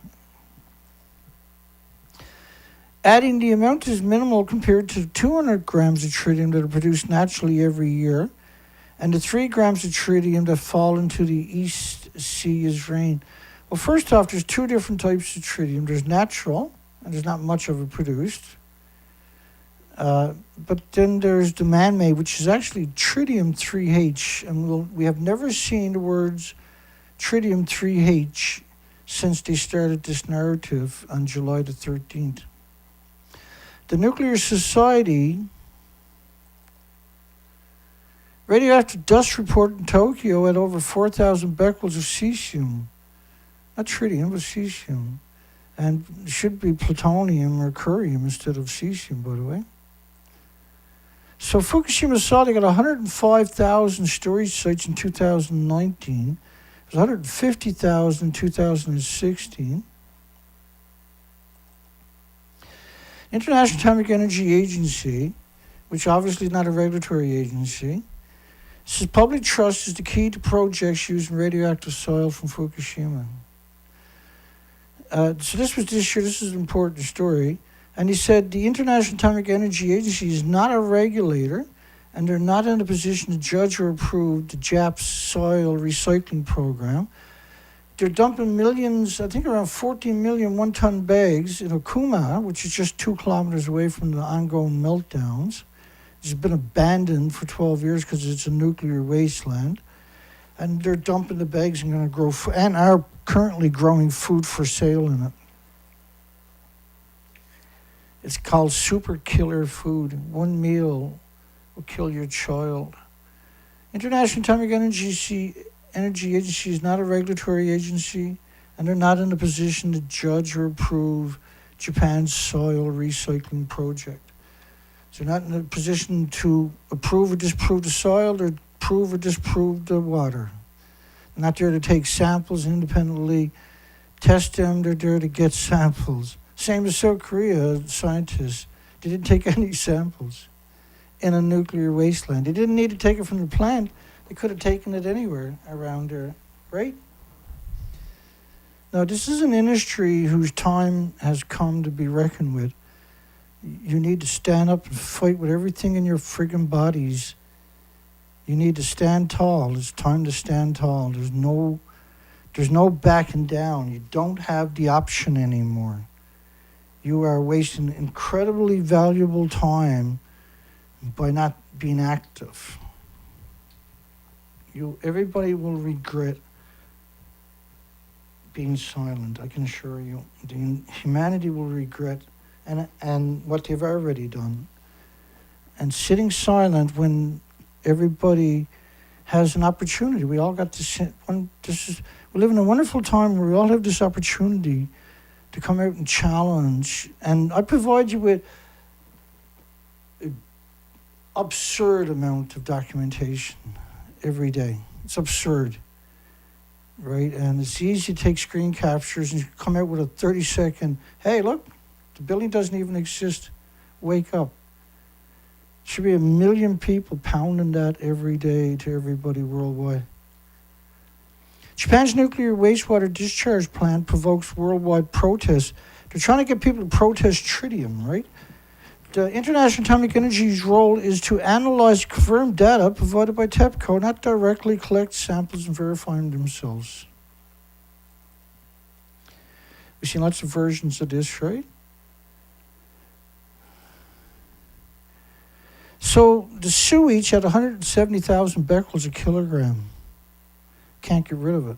Adding the amount is minimal compared to 200 grams of tritium that are produced naturally every year, and the 3 grams of tritium that fall into the East Sea as rain. Well, first off, there's 2 different types of tritium. There's natural, and there's not much of it produced. But then there's the man-made, which is actually tritium 3H, and we have never seen the words tritium 3H since they started this narrative on July the 13th. The Nuclear Society radioactive dust report in Tokyo had over 4,000 becquerels of cesium. Not tritium, but cesium. And it should be plutonium or curium instead of cesium, by the way. So Fukushima saw they got 105,000 storage sites in 2019. It was 150,000 in 2016. International Atomic Energy Agency, which obviously is not a regulatory agency, says public trust is the key to projects using radioactive soil from Fukushima. So this was this year. This is an important story. And he said the International Atomic Energy Agency is not a regulator, and they're not in a position to judge or approve the JAP's soil recycling program. They're dumping millions, I think around 14 million one-ton bags in Okuma, which is just 2 kilometers away from the ongoing meltdowns. It's been abandoned for 12 years because it's a nuclear wasteland. And they're dumping the bags and going to grow, and are currently growing food for sale in it. It's called super killer food. 1 meal will kill your child. International Atomic Energy Agency is not a regulatory agency, and they're not in a position to judge or approve Japan's soil recycling project. So they're not in a position to approve or disapprove the soil, or approve or disapprove the water. They're not there to take samples and independently test them. They're there to get samples. Same as South Korea scientists. They didn't take any samples in a nuclear wasteland. They didn't need to take it from the plant. They could have taken it anywhere around there, right? Now, this is an industry whose time has come to be reckoned with. You need to stand up and fight with everything in your friggin' bodies. You need to stand tall. It's time to stand tall. There's no backing down. You don't have the option anymore. You are wasting incredibly valuable time by not being active. Everybody will regret being silent, I can assure you. Humanity will regret and what they've already done. And sitting silent when everybody has an opportunity. We all got this. We live in a wonderful time where we all have this opportunity to come out and challenge. And I provide you with an absurd amount of documentation every day. It's absurd, right? And it's easy to take screen captures and you come out with a 30-second, hey, look, the building doesn't even exist. Wake up. Should be 1 million people pounding that every day to everybody worldwide. Japan's nuclear wastewater discharge plant provokes worldwide protests. They're trying to get people to protest tritium, right? The International Atomic Energy's role is to analyze confirmed data provided by TEPCO, not directly collect samples and verify them themselves. We've seen lots of versions of this, right? So the sewage at 170,000 becquerels a kilogram. Can't get rid of it.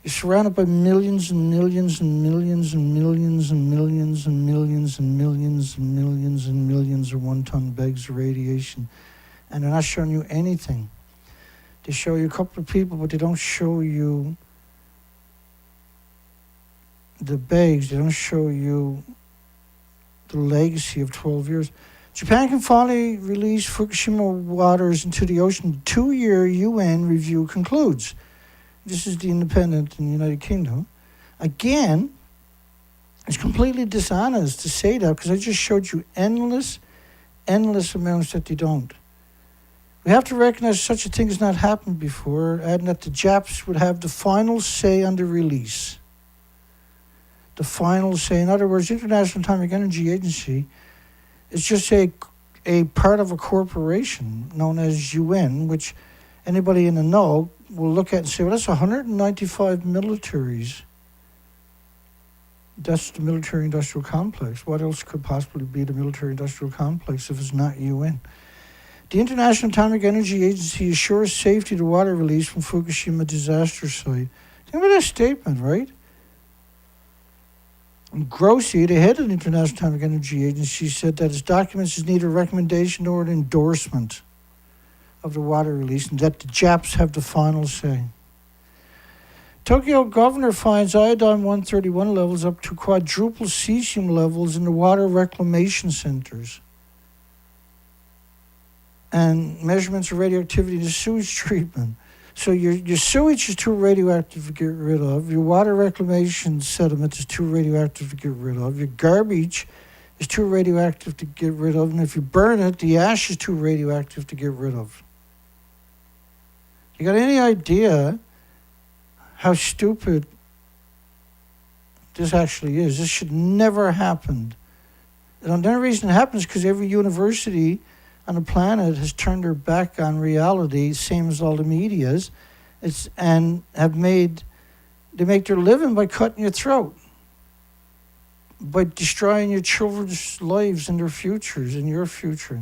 You're surrounded by millions and millions and millions and millions and millions and millions and millions and millions and millions of one-ton bags of radiation. And they're not showing you anything. They show you a couple of people, but they don't show you the bags. They don't show you the legacy of 12 years. Japan can finally release Fukushima waters into the ocean. 2-year UN review concludes. This is the independent in the United Kingdom. Again, it's completely dishonest to say that because I just showed you endless amounts that they don't. We have to recognize such a thing has not happened before, and that the Japs would have the final say on the release. The final say. In other words, the International Atomic Energy Agency is just a part of a corporation known as UN, which anybody in the know will look at and say, well, that's 195 militaries. That's the military-industrial complex. What else could possibly be the military-industrial complex if it's not UN? The International Atomic Energy Agency assures safety to water release from Fukushima disaster site. Think about that statement, right? Grossi, the head of the International Atomic Energy Agency, said that its documents is neither a recommendation nor an endorsement of the water release, and that the Japs have the final say. Tokyo governor finds iodine 131 levels up to quadruple cesium levels in the water reclamation centers. And measurements of radioactivity in the sewage treatment. So your sewage is too radioactive to get rid of. Your water reclamation sediment is too radioactive to get rid of. Your garbage is too radioactive to get rid of. And if you burn it, the ash is too radioactive to get rid of. You got any idea how stupid this actually is? This should never happen. And the only reason it happens is because every university on the planet has turned their back on reality, same as all the medias, and they make their living by cutting your throat, by destroying your children's lives and their futures and your future,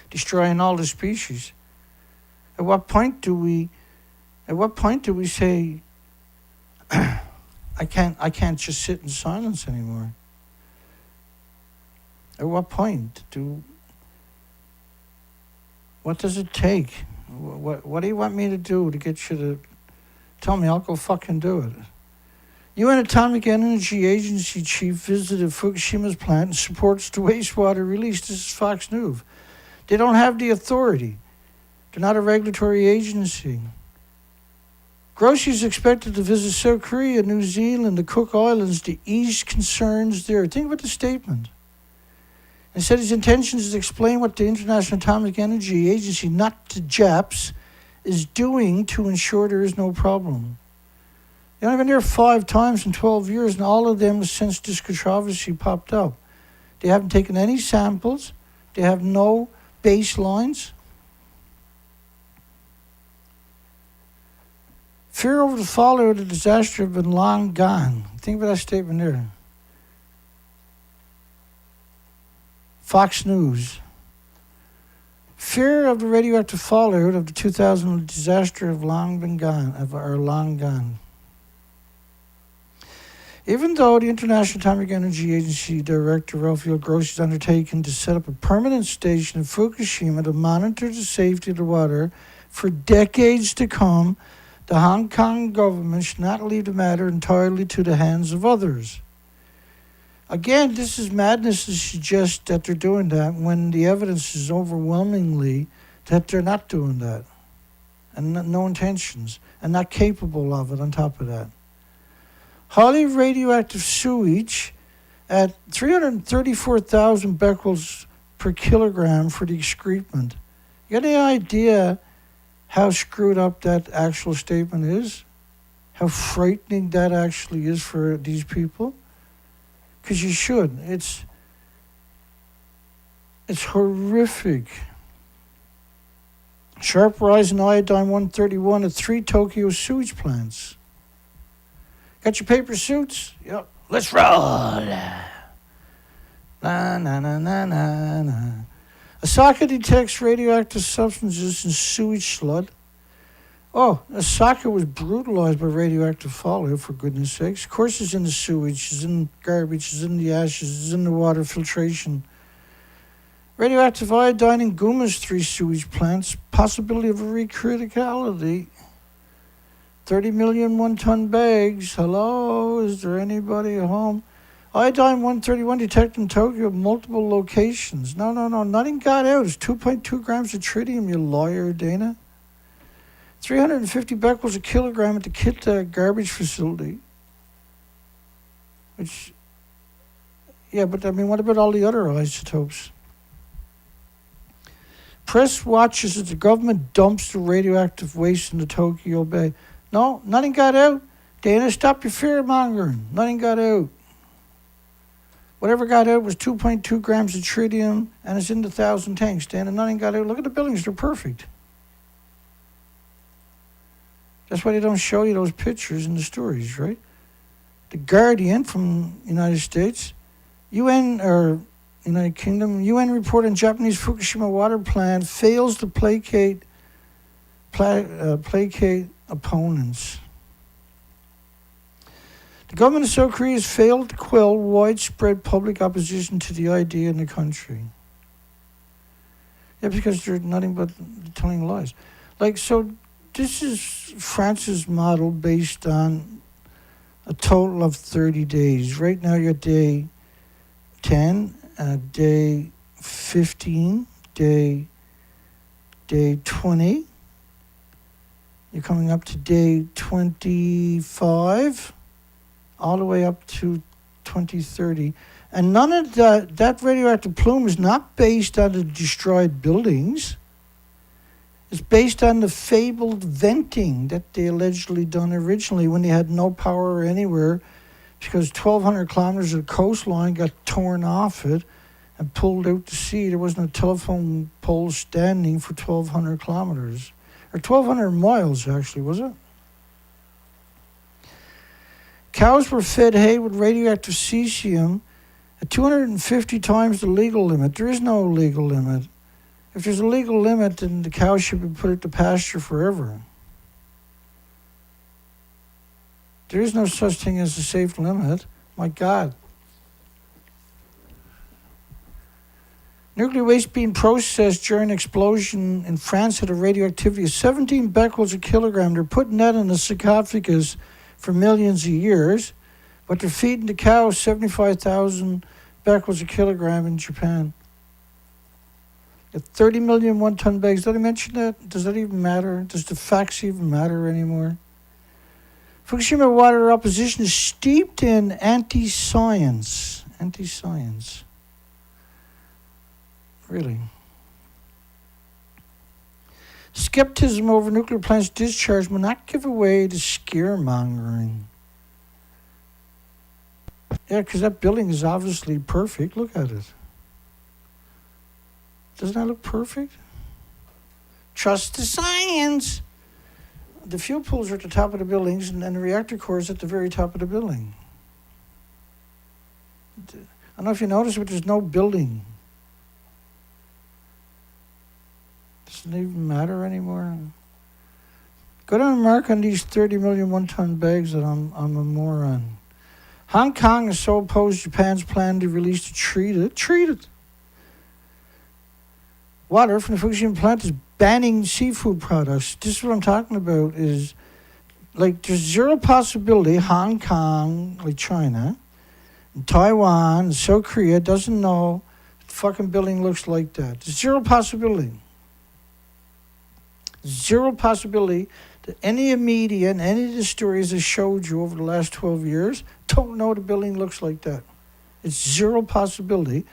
destroying all the species. At what point do we say, I can't just sit in silence anymore? At what point what does it take? What do you want me to do to get you to tell me? I'll go fucking do it. UN Atomic Energy Agency chief visited Fukushima's plant and supports the wastewater release. This is Fox News. They don't have the authority. They're not a regulatory agency. Grossi is expected to visit South Korea, New Zealand, the Cook Islands to ease concerns there. Think about the statement. And said his intention is to explain what the International Atomic Energy Agency, not the Japs, is doing to ensure there is no problem. They've only been there 5 times in 12 years, and all of them since this controversy popped up. They haven't taken any samples. They have no baselines. Fear over the fallout of the disaster have been long gone. Think about that statement there. Fox News. Fear of the radioactive fallout of the 2000 disaster have long been gone, are long gone. Even though the International Atomic Energy Agency Director Rafael Grossi has undertaken to set up a permanent station in Fukushima to monitor the safety of the water for decades to come, the Hong Kong government should not leave the matter entirely to the hands of others. Again, this is madness to suggest that they're doing that when the evidence is overwhelmingly that they're not doing that. And no intentions. And not capable of it on top of that. Highly radioactive sewage at 334,000 becquerels per kilogram for the excrement. You got any idea how screwed up that actual statement is? How frightening that actually is for these people? Because you should. It's horrific. Sharp rise in iodine-131 at 3 Tokyo sewage plants. Got your paper suits? Yep. Let's roll. Na na na na na na. Osaka detects radioactive substances in sewage sludge. Oh, Osaka was brutalized by radioactive fallout, for goodness sakes. Of course it's in the sewage, it's in garbage, it's in the ashes, it's in the water filtration. Radioactive iodine in Guma's 3 sewage plants. Possibility of a recriticality. 30 million one-ton bags. Hello, is there anybody at home? Iodine-131 detected in Tokyo at multiple locations. No, nothing got out. It's 2.2 grams of tritium, you lawyer, Dana. 350 becquerels a kilogram at the Kita garbage facility. Which, yeah, but I mean, what about all the other isotopes? Press watches as the government dumps the radioactive waste into Tokyo Bay. No, nothing got out. Dana, stop your fear-mongering. Nothing got out. Whatever got out was 2.2 grams of tritium, and it's in the 1,000 tanks. Dana, nothing got out. Look at the buildings. They're perfect. That's why they don't show you those pictures in the stories, right? The Guardian from United States, UN, or United Kingdom, UN report on Japanese Fukushima water plant fails to placate opponents. The government of South Korea has failed to quell widespread public opposition to the idea in the country. Yeah, because they're nothing but telling lies. Like, so this is France's model based on a total of 30 days. Right now you're day 10, day 15, day 20. You're coming up to day 25, all the way up to 2030. And none of that radioactive plume is not based on the destroyed buildings. It's based on the fabled venting that they allegedly done originally when they had no power anywhere because 1,200 kilometers of coastline got torn off it and pulled out to sea. There wasn't a telephone pole standing for 1,200 kilometers. Or 1,200 miles, actually, was it? Cows were fed hay with radioactive cesium at 250 times the legal limit. There is no legal limit. If there's a legal limit, then the cows should be put to pasture forever. There is no such thing as a safe limit. My God. Nuclear waste being processed during explosion in France had a radioactivity of 17 becquerels a kilogram. They're putting that in a sarcophagus for millions of years, but they're feeding the cows 75,000 becquerels a kilogram in Japan. At 30 million one-ton bags. Did I mention that? Does that even matter? Does the facts even matter anymore? Fukushima water opposition is steeped in anti-science. Anti-science. Really. Skepticism over nuclear plants' discharge will not give away to scaremongering. Yeah, because that building is obviously perfect. Look at it. Doesn't that look perfect? Trust the science. The fuel pools are at the top of the buildings, and then the reactor core is at the very top of the building. I don't know if you noticed, but there's no building. Doesn't even matter anymore. Go down and mark on these 30 million one-ton bags that I'm a moron. Hong Kong is so opposed to Japan's plan to release the treated water from the Fukushima plant is banning seafood products. This is what I'm talking about. Is like there's zero possibility Hong Kong, like China, and Taiwan, and South Korea doesn't know the fucking building looks like that. There's zero possibility. Zero possibility that any media and any of the stories I showed you over the last 12 years don't know the building looks like that. It's zero possibility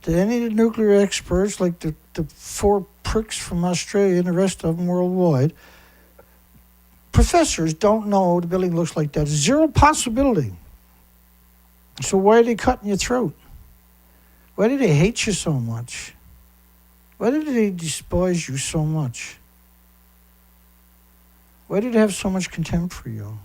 that any of the nuclear experts, like the four pricks from Australia and the rest of them worldwide, professors don't know the building looks like that. Zero possibility. So why are they cutting your throat? Why do they hate you so much? Why do they despise you so much? Why do they have so much contempt for you?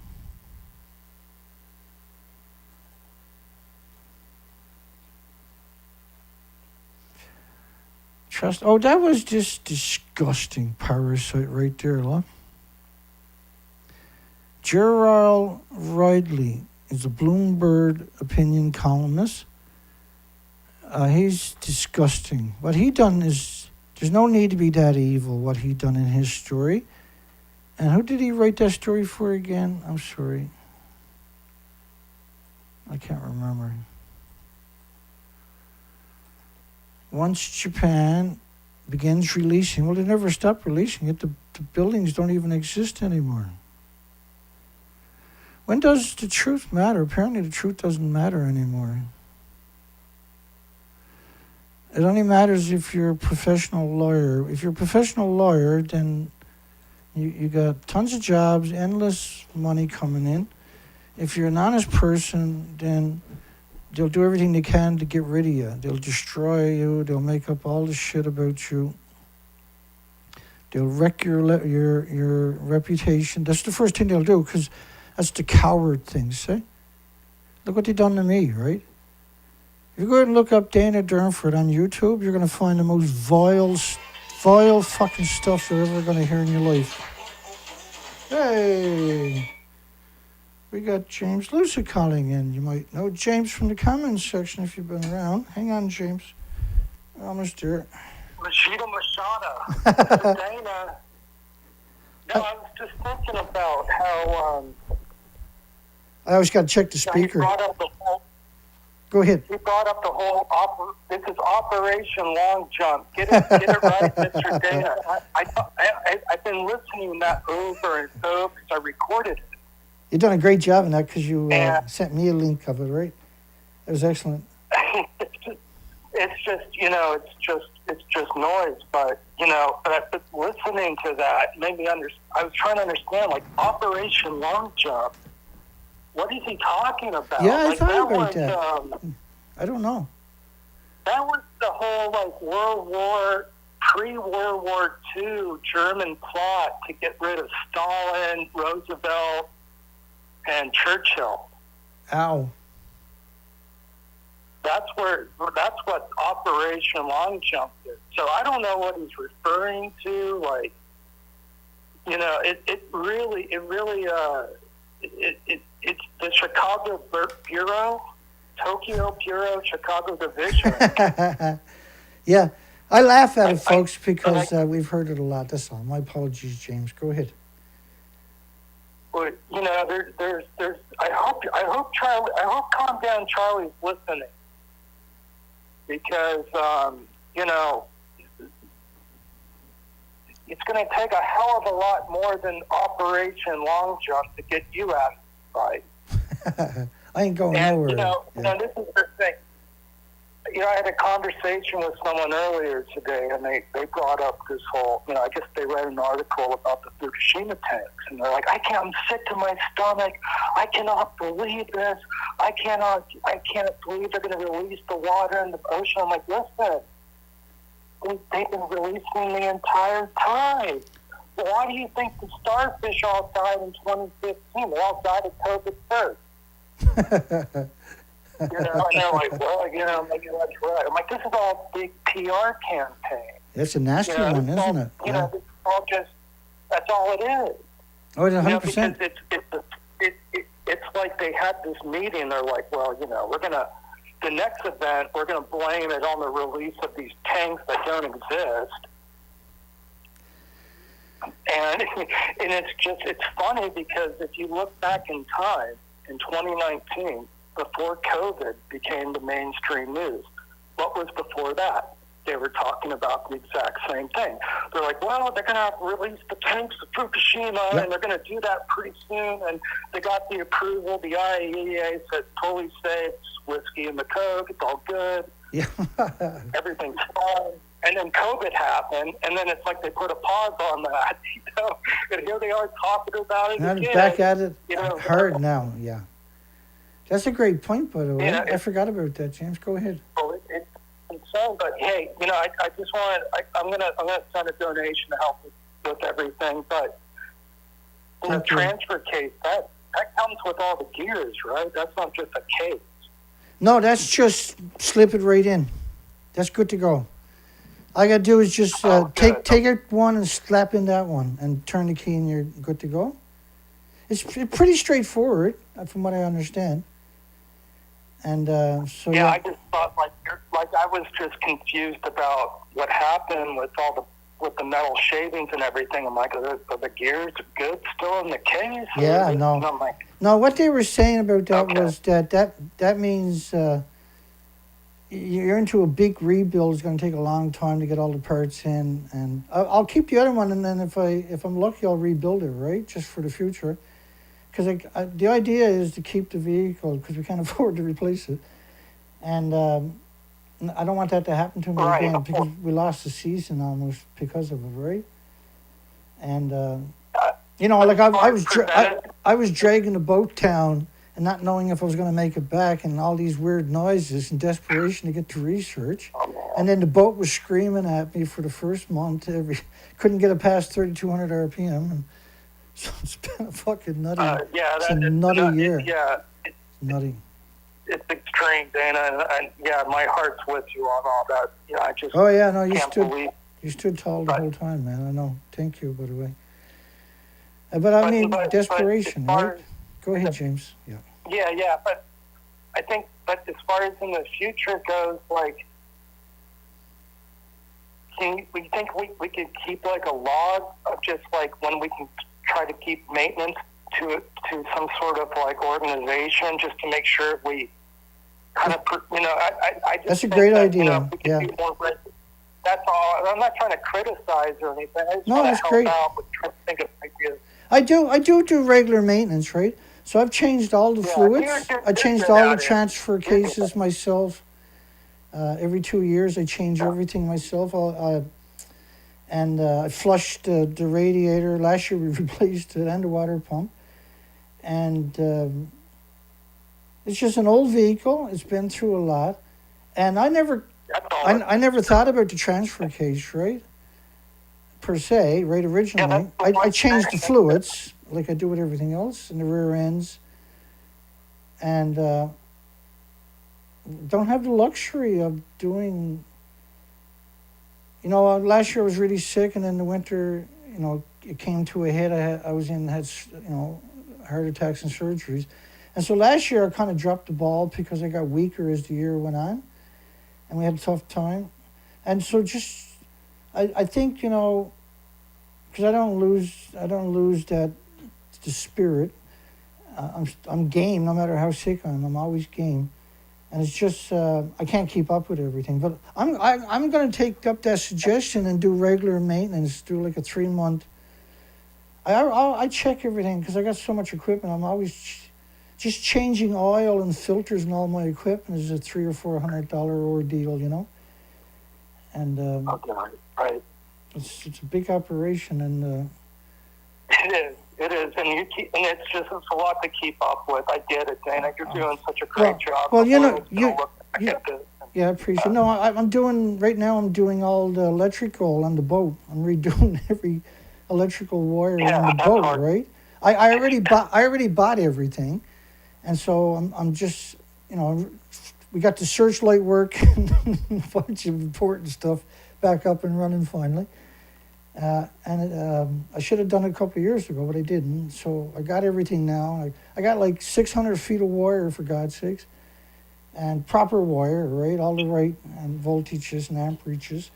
Trust. Oh, that was just disgusting parasite right there, look. Gerald Ridley is a Bloomberg opinion columnist. He's disgusting. What he done is, there's no need to be that evil, what he done in his story. And who did he write that story for again? I'm sorry. I can't remember. Once Japan begins releasing, well, they never stopped releasing it. The buildings don't even exist anymore. When does the truth matter? Apparently the truth doesn't matter anymore. It only matters if you're a professional lawyer. If you're a professional lawyer, then you got tons of jobs, endless money coming in. If you're an honest person, then they'll do everything they can to get rid of you. They'll destroy you. They'll make up all the shit about you. They'll wreck your reputation. That's the first thing they'll do, because that's the coward thing, see? Look what they done to me, right? If you go ahead and look up Dana Durnford on YouTube, you're going to find the most vile fucking stuff you're ever going to hear in your life. Hey! We got James Lucy calling in. You might know James from the comments section if you've been around. Hang on, James. Almost there. Mashida Mashada. Dana. No, I was just thinking about how... I always got to check the speaker. Go ahead. He brought up the whole... this is Operation Long Jump. Get it right, Mr. Dana. I've been listening to that over and over because I recorded it. You've done a great job in that because you sent me a link of it, right? It was excellent. It's just noise, but but listening to that made me understand. I was trying to understand, like, Operation Long Jump. What is he talking about? Yeah, I like, thought about that. I don't know. That was the whole pre-World War II German plot to get rid of Stalin, Roosevelt, and Churchill. Ow. That's what Operation Long Jump is. So I don't know what he's referring to. Like, it's the Chicago Bureau, Tokyo Bureau, Chicago Division. Yeah, I laugh at it, folks, because we've heard it a lot. That's all. My apologies, James. Go ahead. But there's. I hope Calm Down Charlie's listening, because it's going to take a hell of a lot more than Operation Long Jump to get you out of the fight. I ain't going nowhere. This is the thing. I had a conversation with someone earlier today, and they brought up this whole, I guess they read an article about the Fukushima tanks, and they're like, I'm sick to my stomach. I cannot believe this. I can't believe they're going to release the water in the ocean. I'm like, listen, they've been releasing the entire time. Why do you think the starfish all died in 2015? They all died of COVID first. And they're like, well, maybe that's right. I'm like, this is all a big PR campaign. That's a nasty one, isn't it? This is all that's all it is. Oh, it's 100%. Because it's like they had this meeting. They're like, well, the next event, we're going to blame it on the release of these tanks that don't exist. And it's funny because if you look back in time, in 2019, before COVID became the mainstream news, what was before that? They were talking about the exact same thing. They're like, well, they're going to release the tanks of Fukushima, and they're going to do that pretty soon. And they got the approval. The IAEA said, totally safe, it's whiskey and the Coke, it's all good. Yeah. Everything's fine. And then COVID happened, and then it's like they put a pause on that, and here they are talking about it Now again. Back at it hard now, yeah. That's a great point, by the way. I forgot about that, James. Go ahead. Well, it's insane, but hey, I just want I'm gonna send a donation to help with everything. But in the transfer case, that comes with all the gears, right? That's not just a case. No, that's just slip it right in. That's good to go. All I got to do is just take out one and slap in that one and turn the key and you're good to go. It's pretty straightforward, from what I understand. And so I just thought I was just confused about what happened with with the metal shavings and everything. I'm like, are the gears good still in the case? Yeah, no. No, what they were saying about that was that means you're into a big rebuild. It's going to take a long time to get all the parts in, and I'll keep the other one, and then if I'm lucky, I'll rebuild it, right, just for the future. Because the idea is to keep the vehicle because we can't afford to replace it, and I don't want that to happen to me again because we lost the season almost because of it, right? And I was dragging the boat down and not knowing if I was going to make it back, and all these weird noises and desperation to get to research, and then the boat was screaming at me for the first month. Couldn't get it past 3,200 RPM, and so it's been a fucking nutty. Nutty year. It's nutty. It's extreme, Dana, and my heart's with you on all that. I just you stood tall the whole time, man. I know. Thank you, by the way. But desperation, right? Go ahead, James. Yeah. Yeah, but I think, as far as in the future goes, we think we could keep a log of just when we can try to keep maintenance to some sort of organization, just to make sure we kind of I just that's a great idea. We can be more. That's all. I'm not trying to criticize or anything. I just want to help great. out with trying to think of ideas. I do regular maintenance, right? So I've changed all the fluids. I changed all the transfer cases myself. Every 2 years, I change everything myself. I flushed the radiator. Last year, we replaced it and the water pump. And it's just an old vehicle. It's been through a lot. And I never thought about the transfer case, right? Per se, right, originally. I changed the fluids, like I do with everything else, in the rear ends. And don't have the luxury of doing... last year I was really sick, and in the winter, it came to a head. had heart attacks and surgeries. And so last year I kind of dropped the ball because I got weaker as the year went on, and we had a tough time. And so I think, because I don't lose the spirit. I'm game no matter how sick I am. I'm always game. And it's just I can't keep up with everything. But I'm going to take up that suggestion and do regular maintenance. Do a 3-month. I check everything because I got so much equipment. I'm always just changing oil and filters and all my equipment is a $300 or $400 ordeal, you know. And Okay, right. it's a big operation, and It is, and it's a lot to keep up with. I get it, Dana. You're doing such a great job. Well, you know, Yeah, I appreciate. No, I'm doing right now. I'm doing all the electrical on the boat. I'm redoing every electrical wire on the boat. hard. Right. I already bought everything, and so I'm just, you know, we got the searchlight work and a bunch of important stuff back up and running finally. I should have done it a couple of years ago, but I didn't. So I got everything now. I got like 600 feet of wire, for God's sakes, and proper wire, right? All the right and voltages and amperages,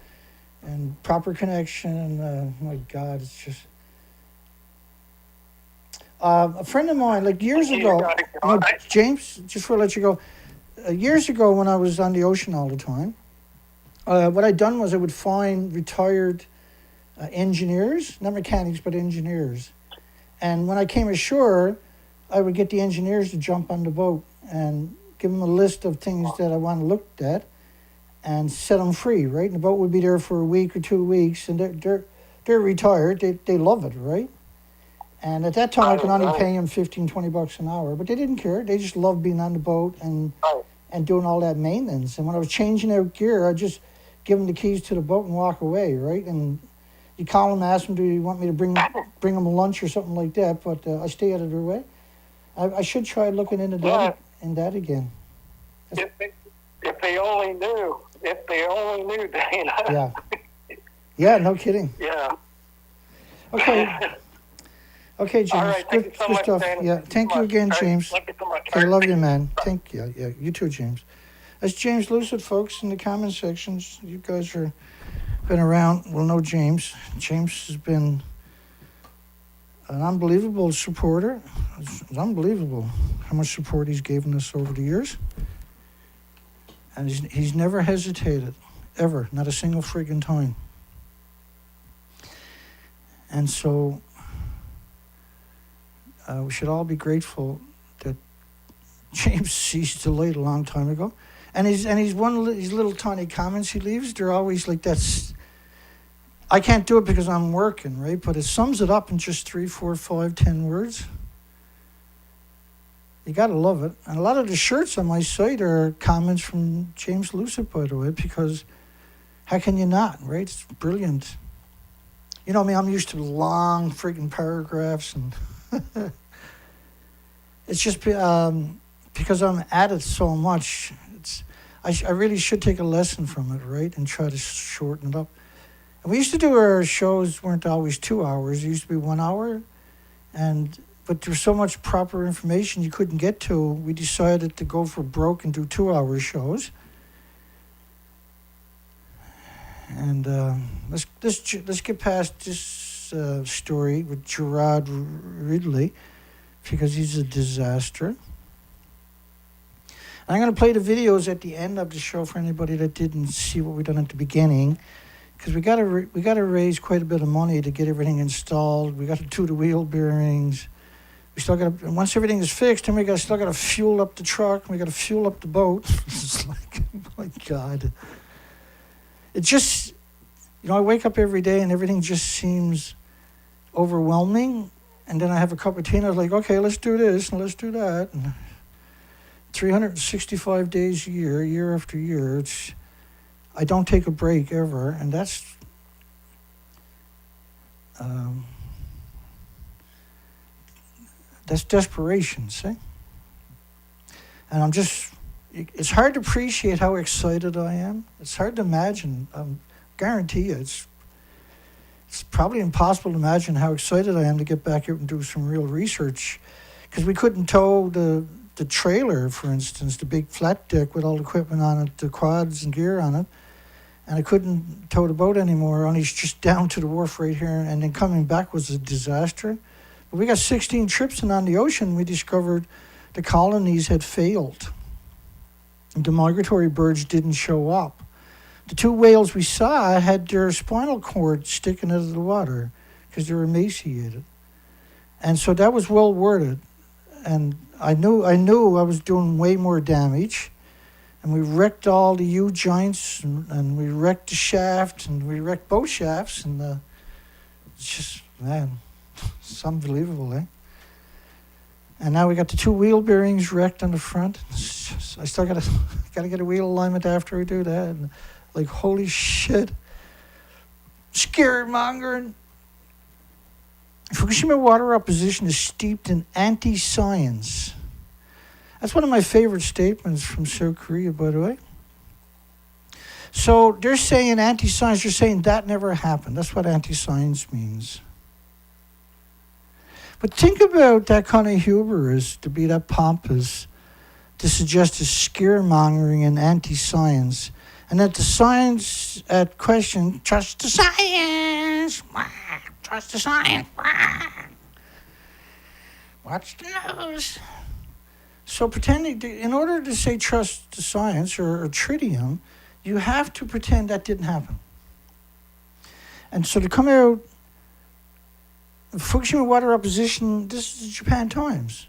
and proper connection. And my God, it's just a friend of mine, like years ago. No, James, just before I let you go, years ago when I was on the ocean all the time, what I'd done was I would find retired engineers, not mechanics, but engineers. And when I came ashore, I would get the engineers to jump on the boat and give them a list of things that I want looked at and set them free, right? And the boat would be there for a week or 2 weeks, and they're retired. They love it, right? And at that time, I could only pay them $15-20 an hour, but they didn't care. They just loved being on the boat and doing all that maintenance. And when I was changing out gear, I'd just give them the keys to the boat and walk away, right? And you call them, ask them, do you want me to bring them a lunch or something like that? But I stay out of their way. I should try looking into that again. If they only knew. If they only knew, Dana. Yeah. Yeah, no kidding. Yeah. Okay. Okay, James. All right, thank you so much, stuff. Dana. Yeah, thank you again, James. Thank you so much. I love you, man. Thank you. Yeah, you too, James. That's James Lucid, folks, in the comment sections. You guys are been around, will know James. James has been an unbelievable supporter. It's unbelievable how much support he's given us over the years. And he's never hesitated, ever, not a single friggin' time. And so we should all be grateful that James ceased to light a long time ago. And his little tiny comments he leaves, they're always like, I can't do it because I'm working, right? But it sums it up in just 3, 4, 5, 10 words. You gotta love it. And a lot of the shirts on my site are comments from James Lucid, by the way, because how can you not, right? It's brilliant. You know me, I'm used to long friggin' paragraphs, and it's just because I'm at it so much. I really should take a lesson from it, right, and try to shorten it up. And we used to do our shows weren't always 2 hours. It used to be 1 hour, but there was so much proper information you couldn't get to. We decided to go for broke and do 2-hour shows. And let's get past this story with Gerard Ridley, because he's a disaster. And I'm going to play the videos at the end of the show for anybody that didn't see what we done at the beginning, because we got to raise quite a bit of money to get everything installed. We got to do the wheel bearings. We still got to, once everything is fixed, then we still got to fuel up the truck. We got to fuel up the boat. It's like, my God. It just, I wake up every day and everything just seems overwhelming. And then I have a cup of tea and I was like, okay, let's do this and let's do that. And 365 days a year, year after year, I don't take a break ever. And that's desperation, see? And it's hard to appreciate how excited I am. It's hard to imagine. Guarantee you, it's probably impossible to imagine how excited I am to get back out and do some real research, because we couldn't tow the trailer, for instance, the big flat deck with all the equipment on it, the quads and gear on it, and I couldn't tow the boat anymore. Only just down to the wharf right here, and then coming back was a disaster. But we got 16 trips, and on the ocean we discovered the colonies had failed. The migratory birds didn't show up. The 2 whales we saw had their spinal cord sticking out of the water because they were emaciated. And so that was well worded. and I knew I was doing way more damage. And we wrecked all the U-joints, and we wrecked the shaft, and we wrecked both shafts, and it's just, man, it's unbelievable, eh? And now we got the two wheel bearings wrecked on the front. I still gotta get a wheel alignment after we do that. And like, holy shit. Scaremongering. Fukushima water opposition is steeped in anti-science. That's one of my favorite statements from South Korea, by the way. So they're saying anti-science, they're saying that never happened. That's what anti-science means. But think about that kind of hubris, to be that pompous, to suggest a scaremongering and anti-science, and that the science at question, trust the science, trust the science, watch the news. So pretending, in order to say trust the science or tritium, you have to pretend that didn't happen. And so to come out, Fukushima water opposition, this is the Japan Times,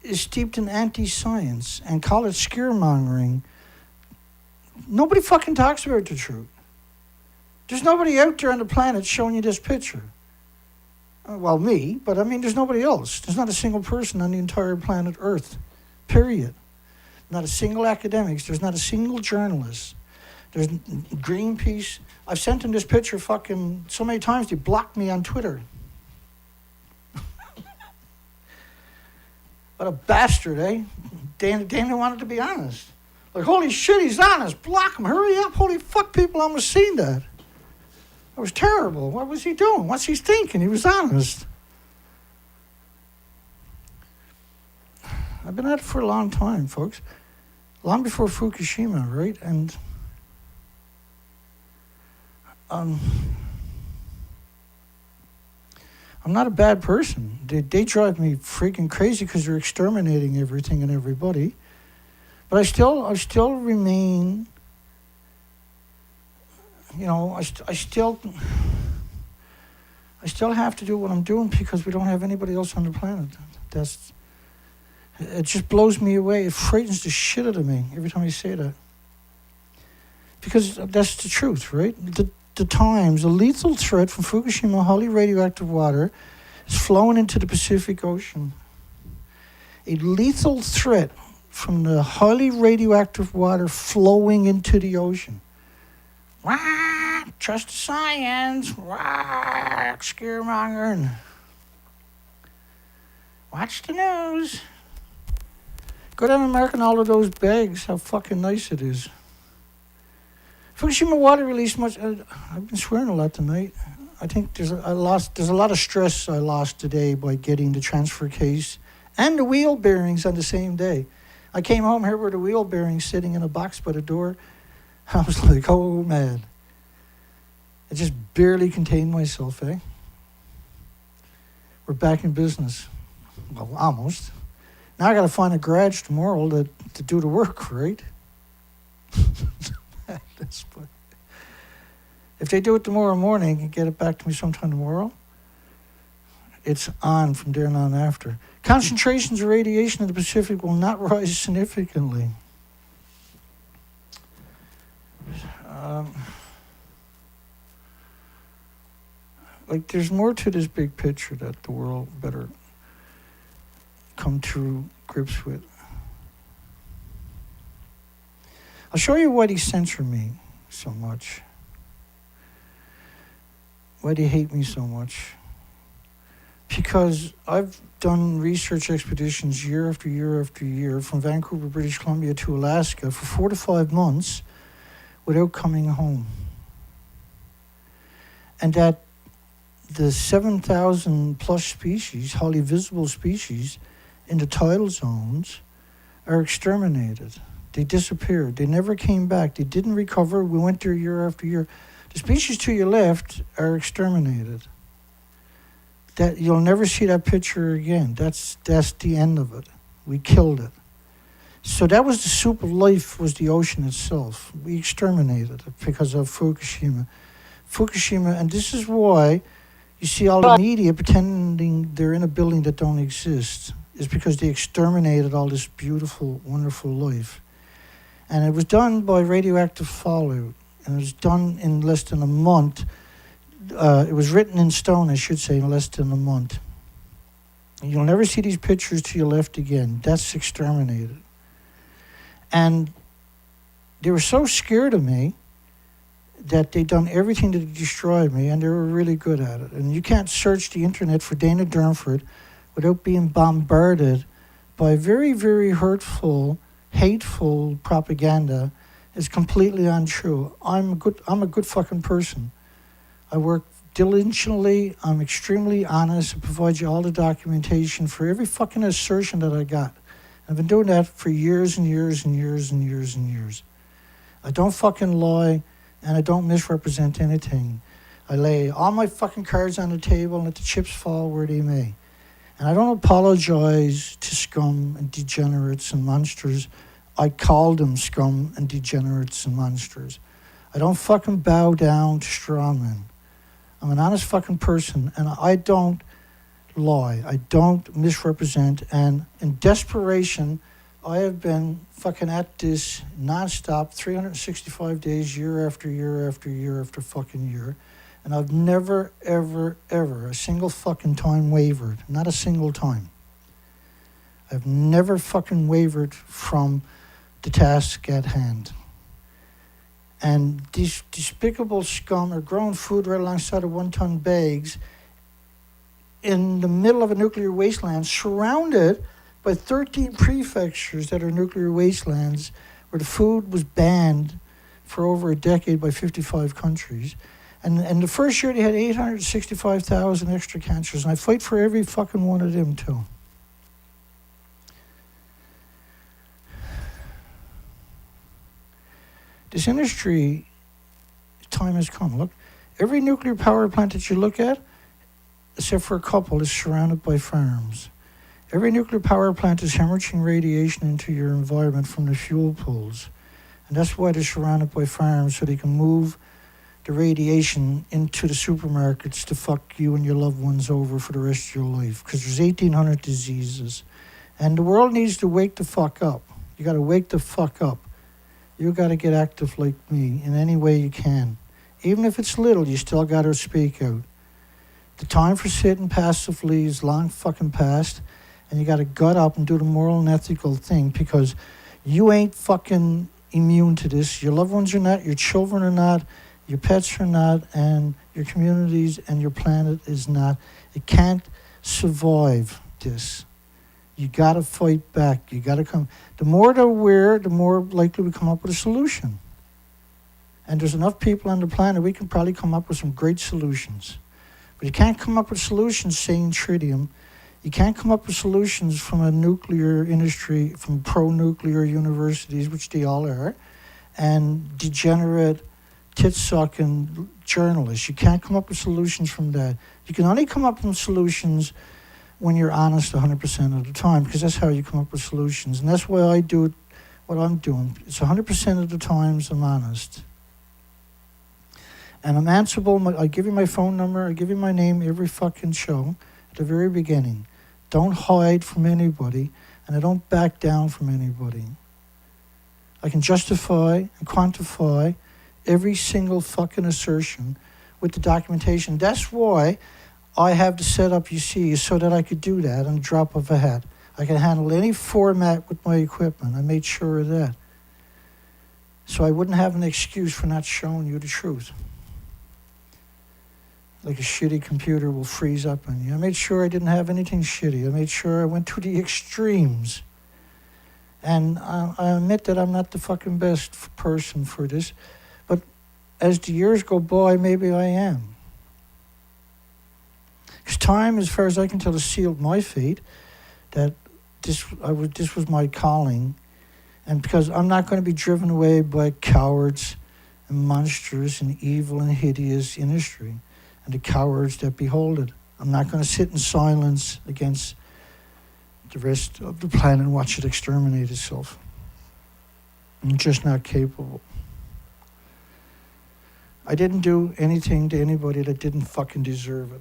is steeped in anti-science and call it scaremongering. Nobody fucking talks about the truth. There's nobody out there on the planet showing you this picture. Well, me, but I mean, there's nobody else. There's not a single person on the entire planet Earth, period. Not a single academic. There's not a single journalist. There's Greenpeace. I've sent them this picture fucking so many times, they blocked me on Twitter. What a bastard, eh? Dana wanted to be honest. Like, holy shit, he's honest. Block him. Hurry up. Holy fuck, people almost seen that. That was terrible. What was he doing? What's he thinking? He was honest. I've been at it for a long time, folks. Long before Fukushima, right? And I'm not a bad person. They drive me freaking crazy because they're exterminating everything and everybody. But I still remain, you know, I still have to do what I'm doing because we don't have anybody else on the planet. It just blows me away. It frightens the shit out of me every time you say that. Because that's the truth, right? The times, the lethal threat from Fukushima highly radioactive water is flowing into the Pacific Ocean. A lethal threat from the highly radioactive water flowing into the ocean. Wah, trust the science. Wah, scaremongering. Watch the news. Go down and mark on all of those bags how fucking nice it is. Fukushima water released much. I've been swearing a lot tonight. I think there's a lot of stress I lost today by getting the transfer case and the wheel bearings on the same day. I came home, here were the wheel bearings sitting in a box by the door. I was like, oh man. I just barely contained myself, eh? We're back in business. Well, almost. Now I gotta find a garage tomorrow to do the work, right? If they do it tomorrow morning and get it back to me sometime tomorrow, it's on from there on after. Concentrations of radiation in the Pacific will not rise significantly. Like, there's more to this big picture that the world better come to grips with. I'll show you why they censor me so much. Why they hate me so much. Because I've done research expeditions year after year after year from Vancouver, British Columbia to Alaska for 4 to 5 months without coming home. And that the 7,000 plus species, highly visible species in the tidal zones are exterminated. They disappeared. They never came back. They didn't recover. We went there year after year. The species to your left are exterminated. That you'll never see that picture again. That's the end of it. We killed it. So that was the soup of life, was the ocean itself. We exterminated it because of Fukushima. Fukushima, and this is why, You see all the media pretending they're in a building that don't exist. It's because they exterminated all this beautiful, wonderful life. And it was done by radioactive fallout. And it was done in less than a month. It was written in stone, I should say, in less than a month. You'll never see these pictures to your left again. That's exterminated. And they were so scared of me that they done everything to destroy me, and they were really good at it. And you can't search the internet for Dana Durnford without being bombarded by very, very hurtful, hateful propaganda. It's completely untrue. I'm a good fucking person. I work diligently. I'm extremely honest. I provide you all the documentation for every fucking assertion that I got. I've been doing that for years and years and years and years and years. I don't fucking lie, and I don't misrepresent anything. I lay all my fucking cards on the table and let the chips fall where they may. And I don't apologize to scum and degenerates and monsters. I call them scum and degenerates and monsters. I don't fucking bow down to strawmen. I'm an honest fucking person, and I don't lie. I don't misrepresent, and in desperation, I have been fucking at this nonstop, 365 days, year after year after year after fucking year. And I've never, ever, ever, a single fucking time wavered. Not a single time. I've never fucking wavered from the task at hand. And these despicable scum are growing food right alongside of one-ton bags in the middle of a nuclear wasteland, surrounded by 13 prefectures that are nuclear wastelands, where the food was banned for over a decade by 55 countries. And the first year they had 865,000 extra cancers, and I fight for every fucking one of them too. This industry, time has come. Look, every nuclear power plant that you look at, except for a couple, is surrounded by farms. Every nuclear power plant is hemorrhaging radiation into your environment from the fuel pools. And that's why they're surrounded by farms, so they can move the radiation into the supermarkets to fuck you and your loved ones over for the rest of your life. Because there's 1,800 diseases. And the world needs to wake the fuck up. You got to wake the fuck up. You got to get active like me in any way you can. Even if it's little, you still got to speak out. The time for sitting passively is long fucking past, and you got to gut up and do the moral and ethical thing, because you ain't fucking immune to this. Your loved ones are not, your children are not, your pets are not, and your communities and your planet is not. It can't survive this. You got to fight back. You got to come. The more they're aware, the more likely we come up with a solution. And there's enough people on the planet, we can probably come up with some great solutions. But you can't come up with solutions saying tritium. You can't come up with solutions from a nuclear industry, from pro-nuclear universities, which they all are, and degenerate, tit-sucking journalists. You can't come up with solutions from that. You can only come up with solutions when you're honest 100% of the time, because that's how you come up with solutions. And that's why I do it, what I'm doing. It's 100% of the times I'm honest. And I'm answerable. I give you my phone number. I give you my name every fucking show at the very beginning. Don't hide from anybody, and I don't back down from anybody. I can justify and quantify every single fucking assertion with the documentation. That's why I have the setup you see, so that I could do that on the drop of a hat. I can handle any format with my equipment. I made sure of that. So I wouldn't have an excuse for not showing you the truth. Like a shitty computer will freeze up on you. I made sure I didn't have anything shitty. I made sure I went to the extremes. And I admit that I'm not the fucking best person for this. But as the years go by, maybe I am. Because time, as far as I can tell, has sealed my fate, that this was my calling. And because I'm not going to be driven away by cowards and monsters and evil and hideous industry, and the cowards that behold it. I'm not going to sit in silence against the rest of the planet and watch it exterminate itself. I'm just not capable. I didn't do anything to anybody that didn't fucking deserve it.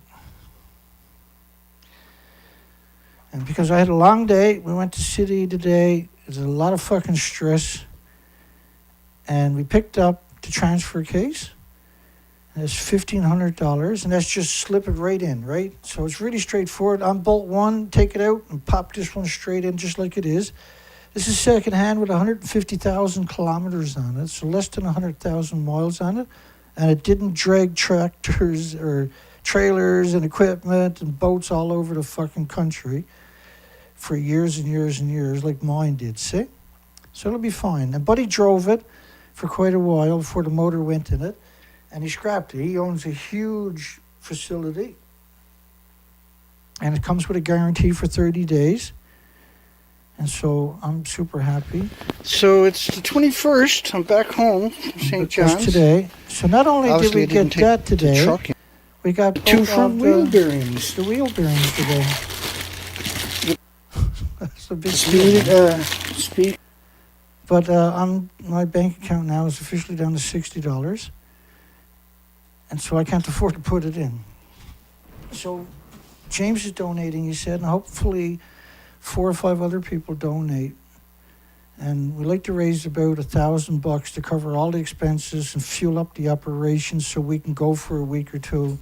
And because I had a long day, we went to city today. There's a lot of fucking stress. And we picked up the transfer case. And it's $1,500, and that's just slip it right in, right? So it's really straightforward. On bolt one, take it out and pop this one straight in just like it is. This is secondhand with 150,000 kilometers on it, so less than 100,000 miles on it. And it didn't drag tractors or trailers and equipment and boats all over the fucking country for years and years and years like mine did, see? So it'll be fine. And Buddy drove it for quite a while before the motor went in it, and he scrapped it. He owns a huge facility, and it comes with a guarantee for 30 days. And so I'm super happy. So it's the 21st. I'm back home from St. John's today. So not only Obviously, did we get that today, we got two front wheel bearings. The wheel bearings today. That's a big Speed. But my bank account now is officially down to $60. And so I can't afford to put it in. So James is donating, he said, and hopefully 4 or 5 other people donate. And we'd like to raise about $1,000 to cover all the expenses and fuel up the operation so we can go for a week or two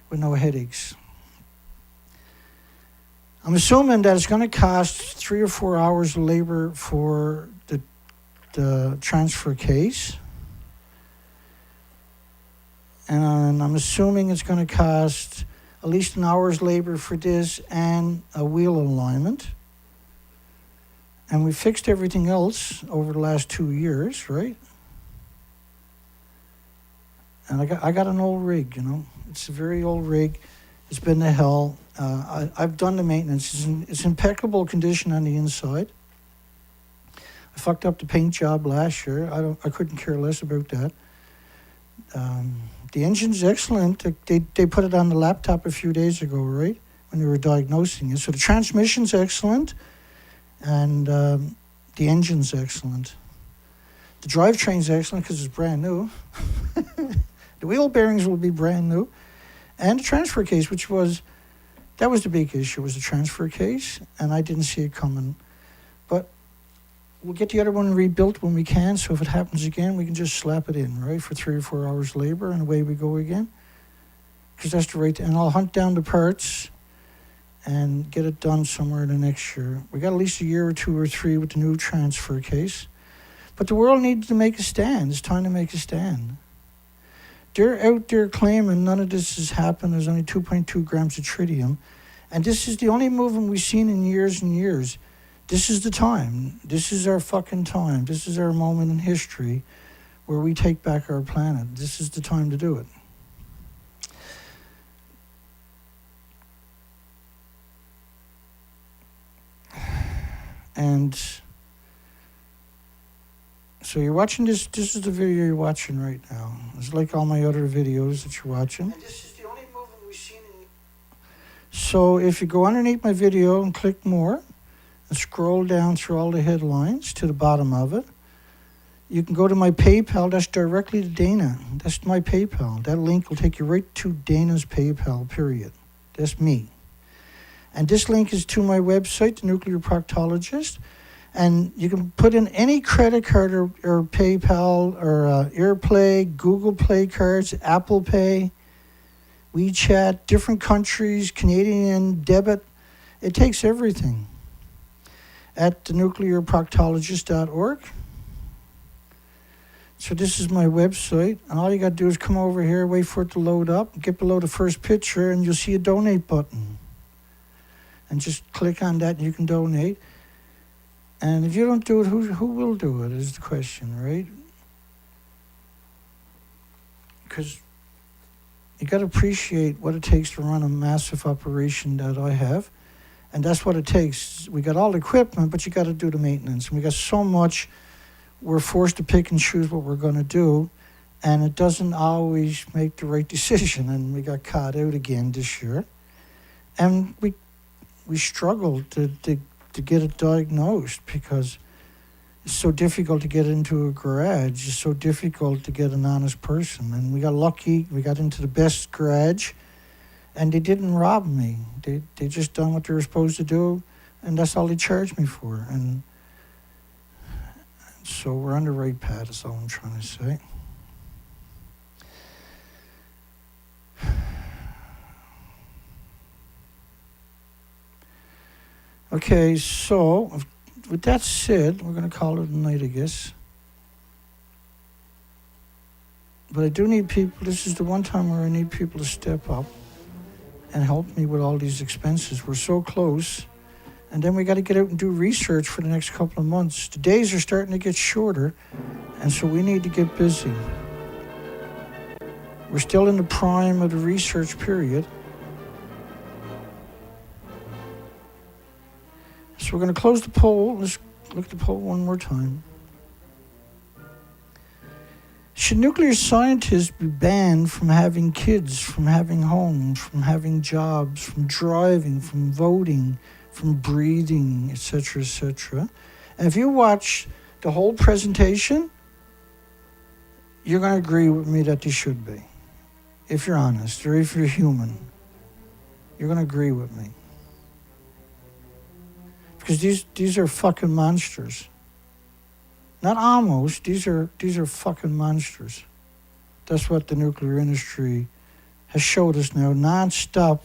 with no headaches. I'm assuming that it's going to cost 3 or 4 hours of labor for the transfer case. And I'm assuming it's going to cost at least an hour's labor for this and a wheel alignment. And we fixed everything else over the last 2 years, right? And I got an old rig, you know. It's a very old rig. It's been to hell. I've done the maintenance. It's in impeccable condition on the inside. I fucked up the paint job last year. I couldn't care less about that. The engine's excellent. They put it on the laptop a few days ago, right? When they were diagnosing it. So the transmission's excellent, and the engine's excellent. The drivetrain's excellent because it's brand new. The wheel bearings will be brand new. And the transfer case, that was the big issue, was the transfer case, and I didn't see it coming. But we'll get the other one rebuilt when we can, so if it happens again, we can just slap it in, right, for 3 or 4 hours labor, and away we go again. Because that's the right, and I'll hunt down the parts and get it done somewhere in the next year. We got at least a year or 2 or 3 with the new transfer case. But the world needs to make a stand. It's time to make a stand. They're out there claiming none of this has happened. There's only 2.2 grams of tritium. And this is the only movement we've seen in years and years. This is the time. This is our fucking time. This is our moment in history where we take back our planet. This is the time to do it. And so you're watching this. This is the video you're watching right now. It's like all my other videos that you're watching. And this is the only movement we've seen in... So if you go underneath my video and click more, and scroll down through all the headlines to the bottom of it, you can go to my PayPal. That's directly to Dana. That's my PayPal. That link will take you right to Dana's PayPal, period. That's me. And this link is to my website, The Nuclear Proctologist. And you can put in any credit card or PayPal or AirPlay, Google Play cards, Apple Pay, WeChat, different countries, Canadian debit. It takes everything. At thenuclearproctologist.org. So this is my website, and all you got to do is come over here, wait for it to load up, get below the first picture, and you'll see a donate button. And just click on that, and you can donate. And if you don't do it, who will do it is the question, right? Because you got to appreciate what it takes to run a massive operation that I have. And that's what it takes. We got all the equipment, but you got to do the maintenance. And we got so much, we're forced to pick and choose what we're going to do. And it doesn't always make the right decision. And we got caught out again this year. And we struggled to get it diagnosed because it's so difficult to get into a garage. It's so difficult to get an honest person. And we got lucky. We got into the best garage. And they didn't rob me. They just done what they were supposed to do, and that's all they charged me for. And so we're on the right path, that's all I'm trying to say. Okay, so with that said, we're going to call it a night, I guess. But I do need people, this is the one time where I need people to step up and help me with all these expenses. We're so close. And then we got to get out and do research for the next couple of months. The days are starting to get shorter, and so we need to get busy. We're still in the prime of the research period. So we're going to close the poll. Let's look at the poll one more time. Should nuclear scientists be banned from having kids, from having homes, from having jobs, from driving, from voting, from breathing, etc., etc.? And if you watch the whole presentation, you're going to agree with me that they should be. If you're honest, or if you're human, you're going to agree with me. Because these are fucking monsters. Not almost, these are fucking monsters. That's what the nuclear industry has showed us now, non-stop,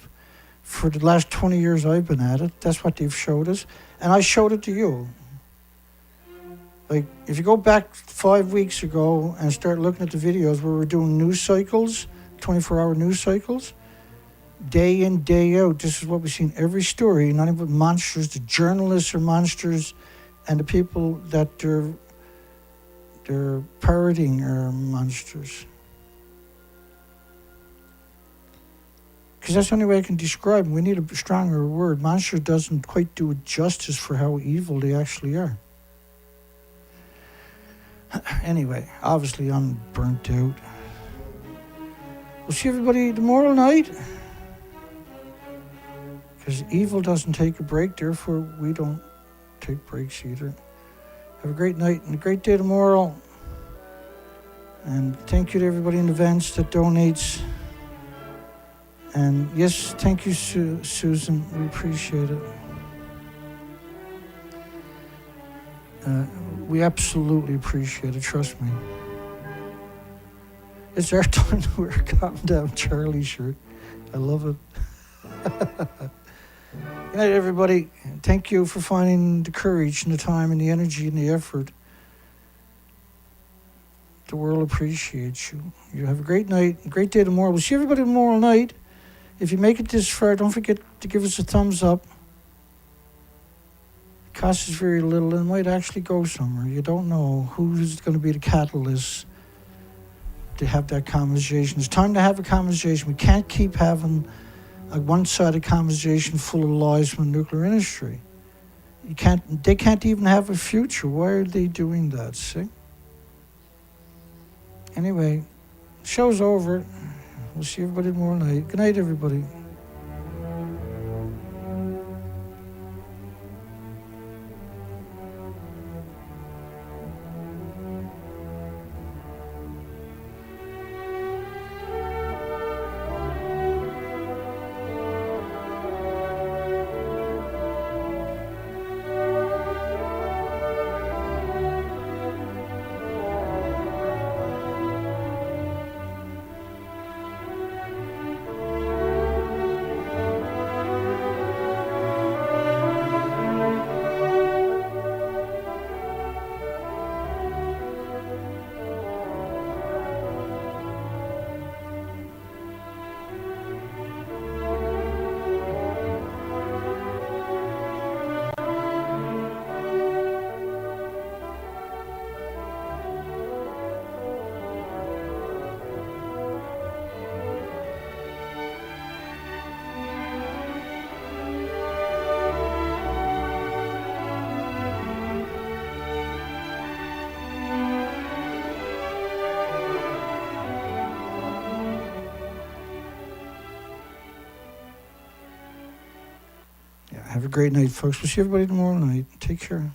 for the last 20 years I've been at it. That's what they've showed us. And I showed it to you. Like, if you go back 5 weeks ago and start looking at the videos where we're doing news cycles, 24-hour news cycles, day in, day out, this is what we've seen every story, not even monsters. The journalists are monsters, and the people that they're parroting are monsters. Because that's the only way I can describe them. We need a stronger word. Monster doesn't quite do it justice for how evil they actually are. Anyway, obviously I'm burnt out. We'll see everybody tomorrow night. Because evil doesn't take a break, therefore we don't take breaks either. Have a great night and a great day tomorrow. And thank you to everybody in advance that donates. And yes, thank you, Susan. We appreciate it. We absolutely appreciate it, trust me. It's our time to wear a Calm Down Charlie shirt. I love it. Good night, everybody. Thank you for finding the courage and the time and the energy and the effort. The world appreciates you. You have a great night, a great day tomorrow. We'll see everybody tomorrow night. If you make it this far, don't forget to give us a thumbs up. It costs us very little and might actually go somewhere. You don't know who's going to be the catalyst to have that conversation. It's time to have a conversation. We can't keep having a one-sided conversation full of lies from the nuclear industry. They can't even have a future. Why are they doing that, see? Anyway, show's over. We'll see everybody tomorrow night. Good night, everybody. Have a great night, folks. We'll see everybody tomorrow night. Take care.